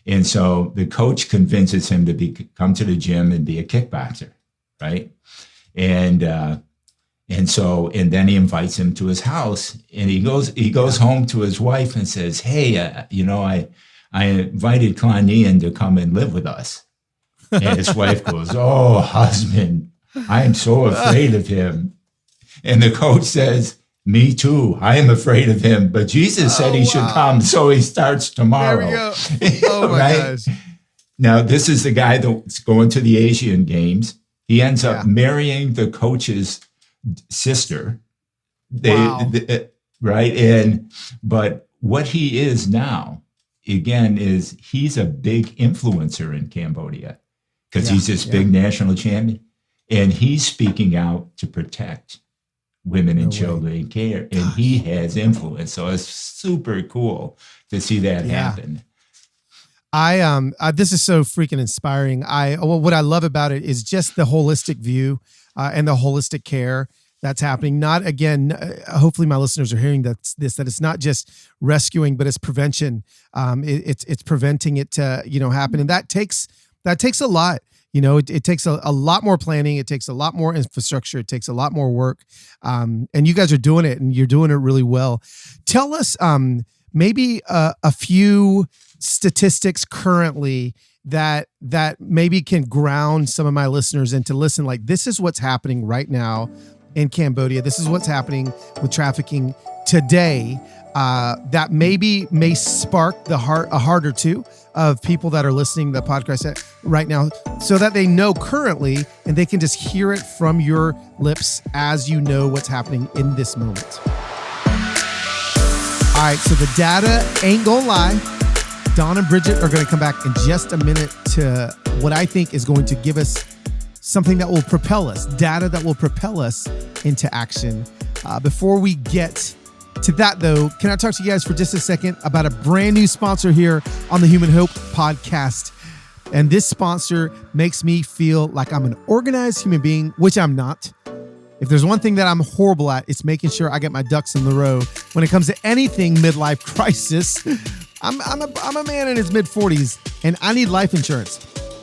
And so the coach convinces him to come to the gym and be a kickboxer, right? And then he invites him to his house, and he goes home to his wife and says, "Hey, I invited Klan Ian to come and live with us." And his wife goes, "Oh, husband, I am so afraid of him." And the coach says, "Me too. I am afraid of him, but Jesus said he should come, so he starts tomorrow." There we go. Oh my gosh. Now, this is the guy that's going to the Asian Games. He ends up marrying the coach's sister. Right? But what he is now, again, is he's a big influencer in Cambodia, because he's this big national champion, and he's speaking out to protect women and children in care, and he has influence. So it's super cool to see that happen. This is so freaking inspiring. What I love about it is just the holistic view and the holistic care that's happening. Not again, hopefully my listeners are hearing that it's not just rescuing, but it's prevention. It's preventing it to, happen. And that takes a lot. It takes a lot more planning. It takes a lot more infrastructure. It takes a lot more work. And you guys are doing it, and you're doing it really well. Tell us maybe a few statistics currently that maybe can ground some of my listeners into listen, like, this is what's happening right now in Cambodia. This is what's happening with trafficking today. That may spark a heart or two of people that are listening to the podcast right now, so that they know currently, and they can just hear it from your lips as you know what's happening in this moment. All right, so the data ain't gonna lie. Don and Bridget are going to come back in just a minute to what I think is going to give us something that will propel us, data that will propel us into action. Before we get to that, though, can I talk to you guys for just a second about a brand new sponsor here on the Human Hope podcast? And this sponsor makes me feel like I'm an organized human being, which I'm not. If there's one thing that I'm horrible at, it's making sure I get my ducks in the row when it comes to anything midlife crisis. I'm a man in his mid-40s, and I need life insurance.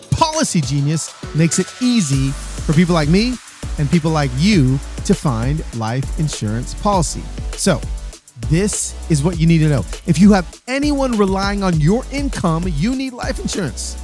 Policy Genius makes it easy for people like me and people like you to find life insurance policy. So this is what you need to know. If you have anyone relying on your income, you need life insurance.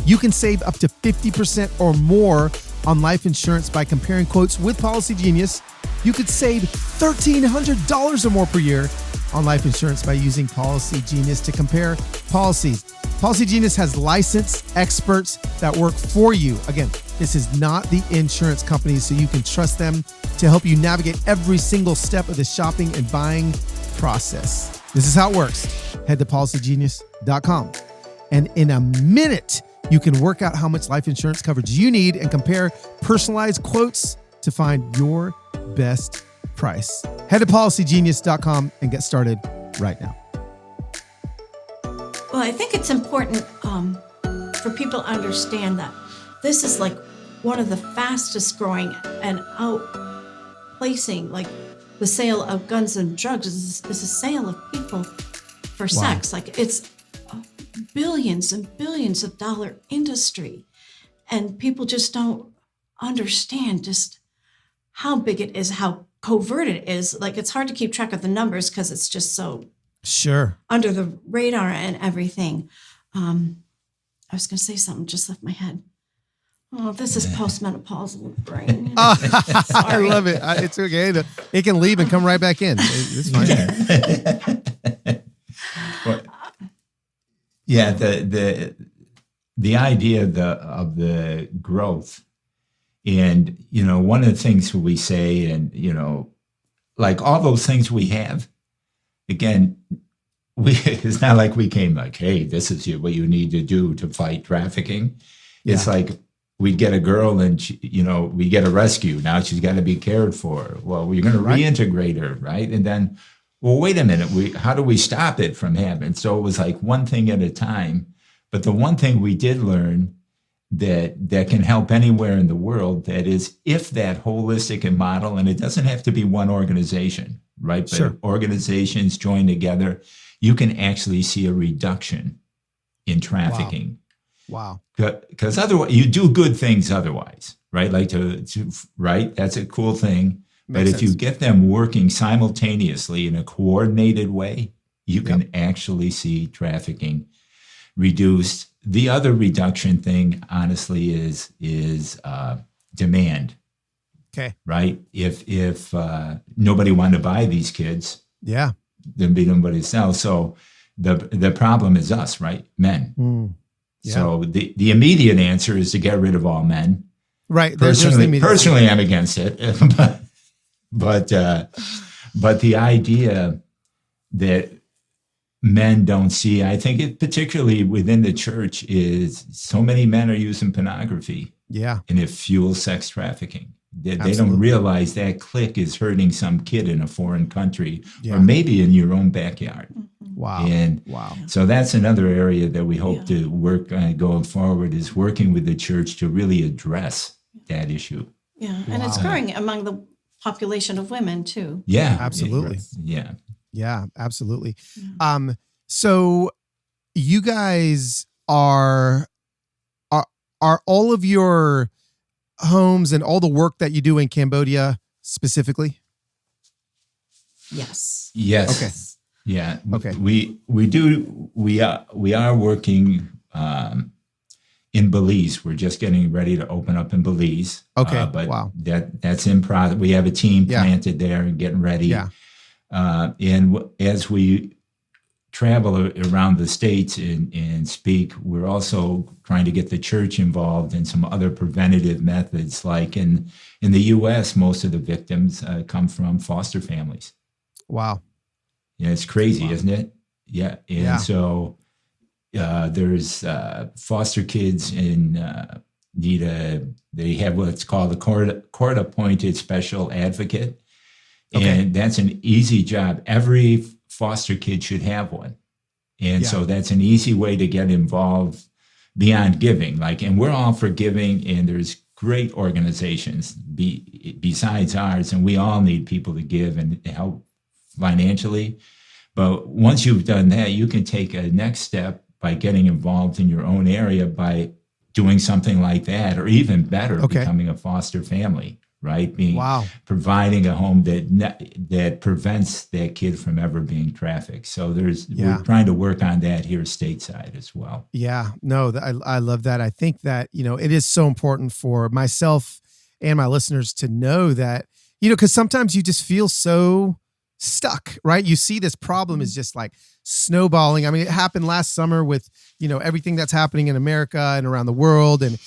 You can save up to 50% or more on life insurance by comparing quotes with Policy Genius. You could save $1,300 or more per year on life insurance by using Policy Genius to compare policies. Policy Genius has licensed experts that work for you. Again, this is not the insurance company, so you can trust them to help you navigate every single step of the shopping and buying process. This is how it works. Head to policygenius.com. And in a minute, you can work out how much life insurance coverage you need and compare personalized quotes to find your best price. Head to policygenius.com and get started right now. Well, I think it's important for people to understand that this is like one of the fastest growing and outplacing, like the sale of guns and drugs is a sale of people for sex. Like it's billions and billions of dollar industry, and people just don't understand just how big it is, how covert it is. Like it's hard to keep track of the numbers because it's just so under the radar and everything. I was going to say something, just left my head. Oh, this is postmenopausal brain. I love it. It's okay. It can leave and come right back in. It's fine. Yeah, the idea of the growth, and one of the things we say, and like all those things we have, again, it's not like we came like, hey, this is what you need to do to fight trafficking. It's like we get a girl and we get a rescue. Now she's got to be cared for. Well, we're going to reintegrate her, right? And then, well, wait a minute. How do we stop it from happening? So it was like one thing at a time. But the one thing we did learn that can help anywhere in the world, that is, if that holistic model, and it doesn't have to be one organization, right? But organizations join together, you can actually see a reduction in trafficking. Wow. Because otherwise, you do good things otherwise, right? Like right? That's a cool thing. But if you get them working simultaneously in a coordinated way, you can actually see trafficking reduced. The other reduction thing, honestly, is demand. Okay. Right? If nobody wanted to buy these kids, there'd be nobody to sell. So the problem is us, right? Men. So the immediate answer is to get rid of all men. Right. Personally, I'm against it. But the idea that men don't see, I think it particularly within the church, is so many men are using pornography. Yeah. And it fuels sex trafficking. They don't realize that click is hurting some kid in a foreign country or maybe in your own backyard. Wow. And so that's another area that we hope to work on going forward, is working with the church to really address that issue. Yeah. And it's growing among the population of women too. Yeah. Absolutely. Yeah. Yeah, absolutely. Yeah. So you guys are all of your homes and all the work that you do in Cambodia specifically? Yes. Yes. Okay. Yeah. Okay. We are working in Belize. We're just getting ready to open up in Belize. Okay. But that's in process. We have a team planted there and getting ready. Yeah. And as we travel around the States and speak, we're also trying to get the church involved in some other preventative methods. Like in the U.S., most of the victims come from foster families. Wow. Yeah, it's crazy, isn't it? Yeah. And so there's foster kids in they have what's called a court-appointed special advocate. Okay. And that's an easy job. Every foster kid should have one. And so that's an easy way to get involved beyond giving. And we're all for giving, and there's great organizations besides ours, and we all need people to give and help financially. But once you've done that, you can take a next step by getting involved in your own area by doing something like that, or even better, becoming a foster family, right? Providing a home that prevents that kid from ever being trafficked. So we're trying to work on that here stateside as well. Yeah, no, I love that. I think that, it is so important for myself and my listeners to know that, because sometimes you just feel so stuck, right? You see this problem is just like snowballing. I mean, it happened last summer with, everything that's happening in America and around the world. And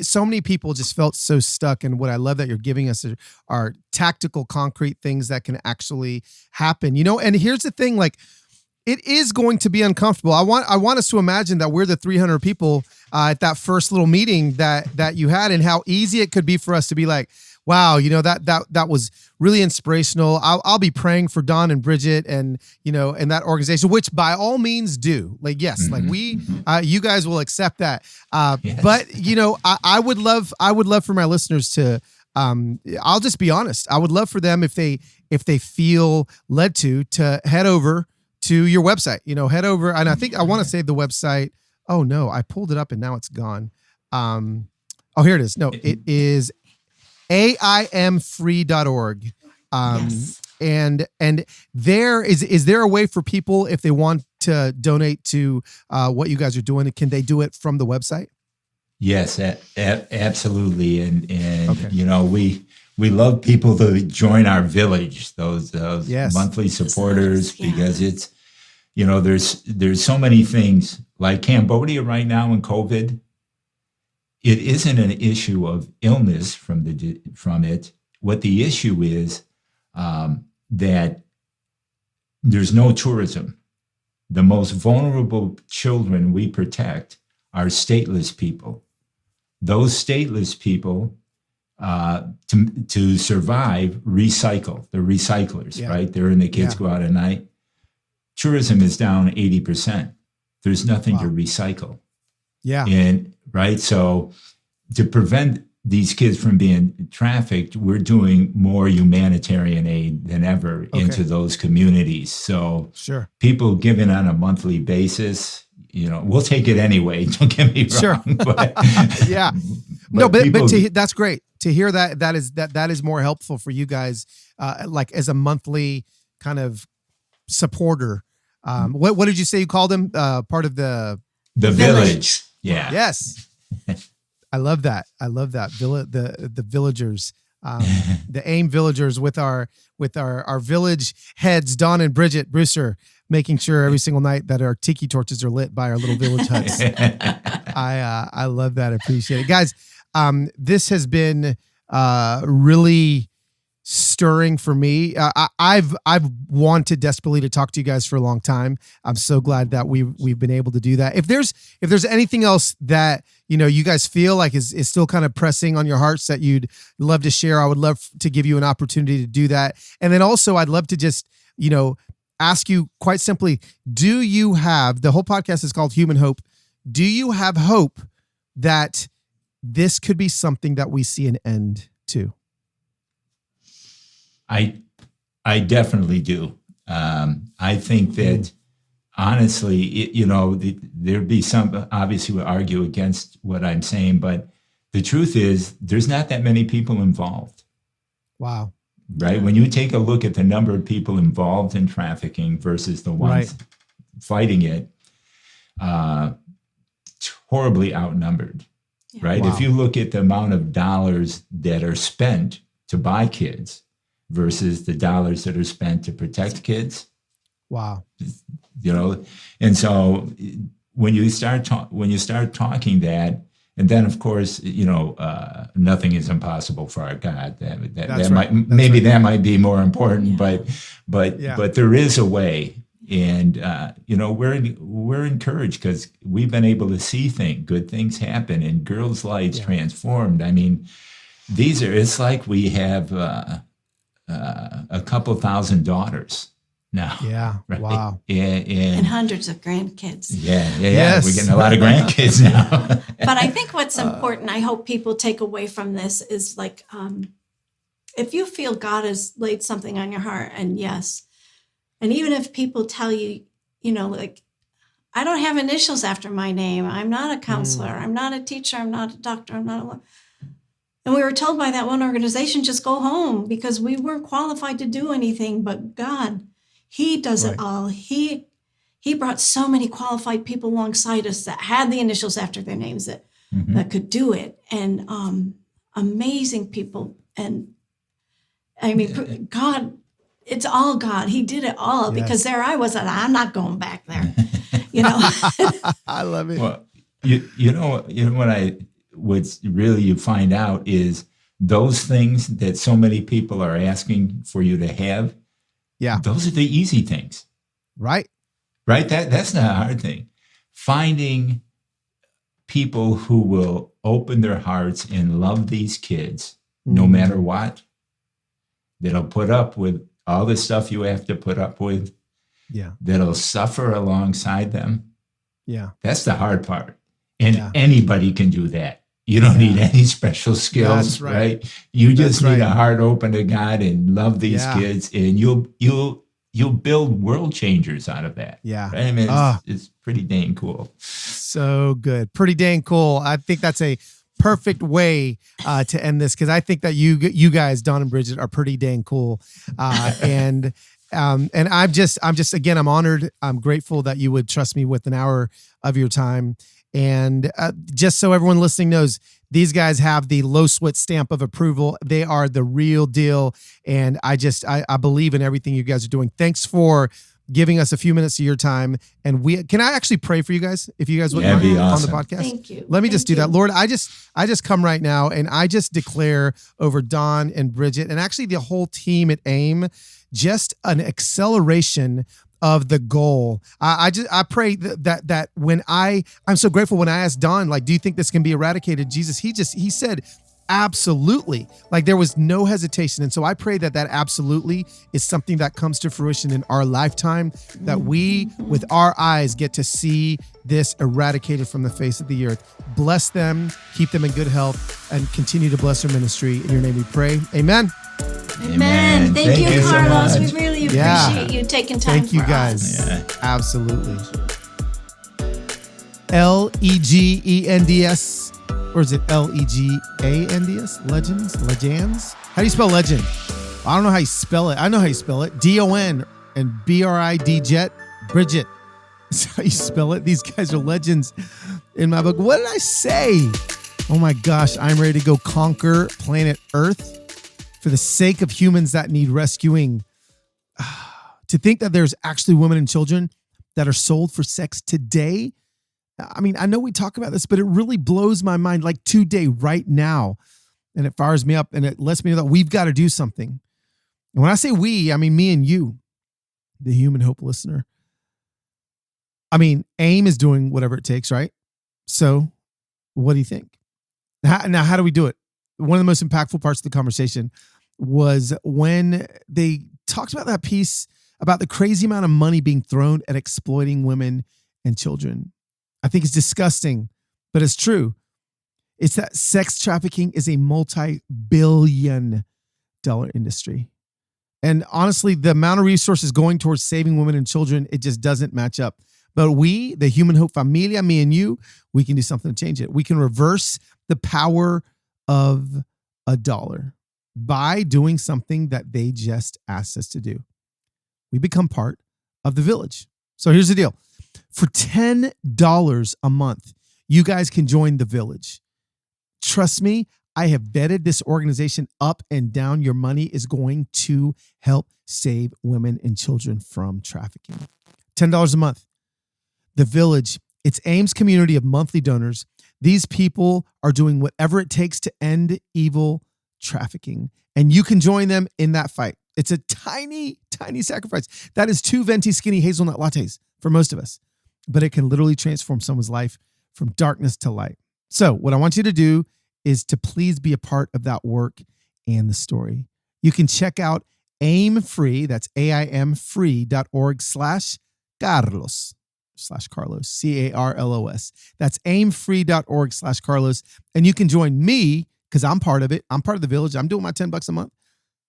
so many people just felt so stuck. And what I love that you're giving us are tactical, concrete things that can actually happen, and here's the thing, like, it is going to be uncomfortable. I want us to imagine that we're the 300 people at that first little meeting that you had, and how easy it could be for us to be like, wow, that was really inspirational. I'll be praying for Don and Bridget and that organization, which by all means do. Like, yes, like you guys will accept that. Yes. But I would love for my listeners to, I'll just be honest. I would love for them if they feel led to head over to your website, head over. And I think I want to save the website. Oh no, I pulled it up and now it's gone. Oh, here it is. No, it is AIMfree.org. Yes. And there is there a way for people, if they want to donate to what you guys are doing, can they do it from the website? Yes, absolutely. And okay. We love people to join our village, those yes. monthly supporters, yeah. because it's, there's so many things like Cambodia right now in COVID. It isn't an issue of illness from it. What the issue is that there's no tourism. The most vulnerable children we protect are stateless people. Those stateless people, to survive, recycle. They're recyclers, yeah. right? They're in the kids yeah. go out at night. Tourism is down 80%. There's nothing wow. to recycle. Yeah. And right. So to prevent these kids from being trafficked, we're doing more humanitarian aid than ever okay. into those communities. So sure. people giving on a monthly basis, we'll take it anyway. Don't get me wrong. Sure. But, yeah. But that's great to hear that is more helpful for you guys, like as a monthly kind of supporter. What did you say you called them? Part of the village. Yeah. Yes. I love that. The villagers, the AIM villagers with our village heads, Don and Bridget Brewster, making sure every single night that our tiki torches are lit by our little village huts. I love that. I appreciate it, guys. This has been really stirring for me. I've wanted desperately to talk to you guys for a long time. I'm so glad that we've been able to do that. If there's anything else that you guys feel like is still kind of pressing on your hearts that you'd love to share, I would love to give you an opportunity to do that. And then also I'd love to just ask you quite simply, do you have, the whole podcast is called Human Hope, do you have hope that this could be something that we see an end to? I definitely do. I think that honestly, there'd be some obviously would argue against what I'm saying, but the truth is there's not that many people involved. Wow. Right. Yeah. When you take a look at the number of people involved in trafficking versus the ones right. fighting it, horribly outnumbered. Yeah. Right. Wow. If you look at the amount of dollars that are spent to buy kids versus the dollars that are spent to protect kids. Wow. And so when you start talking that, and then of course, nothing is impossible for our God. That might be more important, but there is a way. And, we're encouraged because we've been able to see good things happen and girls' lives transformed. I mean, it's like we have, a couple thousand daughters now. Yeah. Right? Wow. Yeah, And hundreds of grandkids. yeah. Yes. We're getting a lot of grandkids now. But I think what's important, I hope people take away from this is like, if you feel God has laid something on your heart, and yes, and even if people tell you, like, I don't have initials after my name. I'm not a counselor. I'm not a teacher. I'm not a doctor. I'm not a. And we were told by that one organization, just go home because we weren't qualified to do anything. But God, He does it all. He brought so many qualified people alongside us that had the initials after their names that could do it, and amazing people. And I mean, God, it's all God. He did it all because there I was. I'm not going back there. I love it. Well, you know what you find out is those things that so many people are asking for you to have. Yeah. Those are the easy things. Right. That's not a hard thing. Finding people who will open their hearts and love these kids no matter what, that'll put up with all the stuff you have to put up with. Yeah. That'll suffer alongside them. Yeah. That's the hard part. And anybody can do that. You don't need any special skills, That's right? You just That's need right. a heart open to God and love these kids, and you'll build world changers out of that. Yeah. Right? I mean, it's pretty dang cool. So good. Pretty dang cool. I think that's a perfect way to end this, because I think that you guys, Don and Bridget, are pretty dang cool. And I'm just again, I'm honored. I'm grateful that you would trust me with an hour of your time. And just so everyone listening knows, these guys have the Low Sweat stamp of approval. They are the real deal. And I believe in everything you guys are doing. Thanks for giving us a few minutes of your time. And can I actually pray for you guys, if you guys would That'd be on awesome. the podcast? Thank you. Let me just do that. Lord, I just come right now and I just declare over Don and Bridget and actually the whole team at AIM, just an acceleration of the goal. I pray that when I'm so grateful when I asked Don, like, do you think this can be eradicated? Jesus, he said, absolutely. Like, there was no hesitation. And so I pray that absolutely is something that comes to fruition in our lifetime, that we with our eyes get to see this eradicated from the face of the earth. Bless them, keep them in good health, and continue to bless their ministry. In your name we pray. Amen. Amen. Thank you, so Carlos. much. We really Yeah. appreciate you taking time Thank you for guys. us. Yeah. Absolutely. Legends, or is it Legands? Legends? How do you spell legend? I don't know how you spell it. I know how you spell it. DON and BRID jet. Bridget. That's how you spell it. These guys are legends in my book. What did I say? Oh my gosh, I'm ready to go conquer planet Earth for the sake of humans that need rescuing. To think that there's actually women and children that are sold for sex today. I mean, I know we talk about this, but it really blows my mind, like today, right now. And it fires me up and it lets me know that we've got to do something. And when I say we, I mean me and you, the Human Hope listener. I mean, AIM is doing whatever it takes, right? So what do you think? Now, how do we do it? One of the most impactful parts of the conversation was when they talked about that piece about the crazy amount of money being thrown at exploiting women and children. I think it's disgusting, but it's true. It's that sex trafficking is a multi-billion-dollar industry. And honestly, the amount of resources going towards saving women and children, it just doesn't match up. But we, the Human Hope Familia, me and you, we can do something to change it. We can reverse the power of $1 by doing something that they just asked us to do. We become part of the village. So here's the deal. For $10 a month, you guys can join the village. Trust me, I have vetted this organization up and down. Your money is going to help save women and children from trafficking. $10 a month. The village, it's AIM's community of monthly donors. These people are doing whatever it takes to end evil trafficking. And you can join them in that fight. It's a tiny, tiny sacrifice. That is 2 venti skinny hazelnut lattes for most of us. But it can literally transform someone's life from darkness to light. So what I want you to do is to please be a part of that work and the story. You can check out aimfree, that's aimfree.org/Carlos. /Carlos, Carlos. That's aimfree.org/Carlos. And you can join me because I'm part of it. I'm part of the village. I'm doing my $10 a month.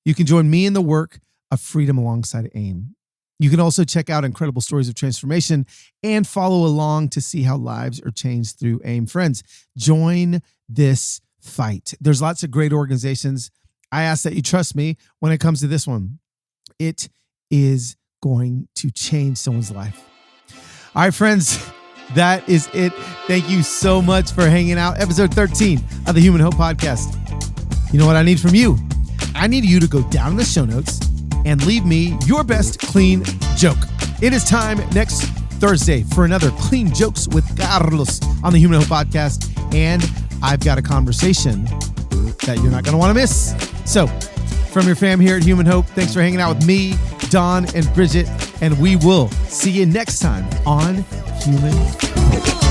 You can join me in the work of freedom alongside AIM. You can also check out incredible stories of transformation and follow along to see how lives are changed through AIM. Friends, join this fight. There's lots of great organizations. I ask that you trust me when it comes to this one. It is going to change someone's life. All right, friends, that is it. Thank you so much for hanging out. Episode 13 of the Human Hope Podcast. You know what I need from you? I need you to go down in the show notes and leave me your best clean joke. It is time next Thursday for another Clean Jokes with Carlos on the Human Hope Podcast. And I've got a conversation that you're not going to want to miss. So from your fam here at Human Hope, thanks for hanging out with me, Don, and Bridget. And we will see you next time on Human Hope.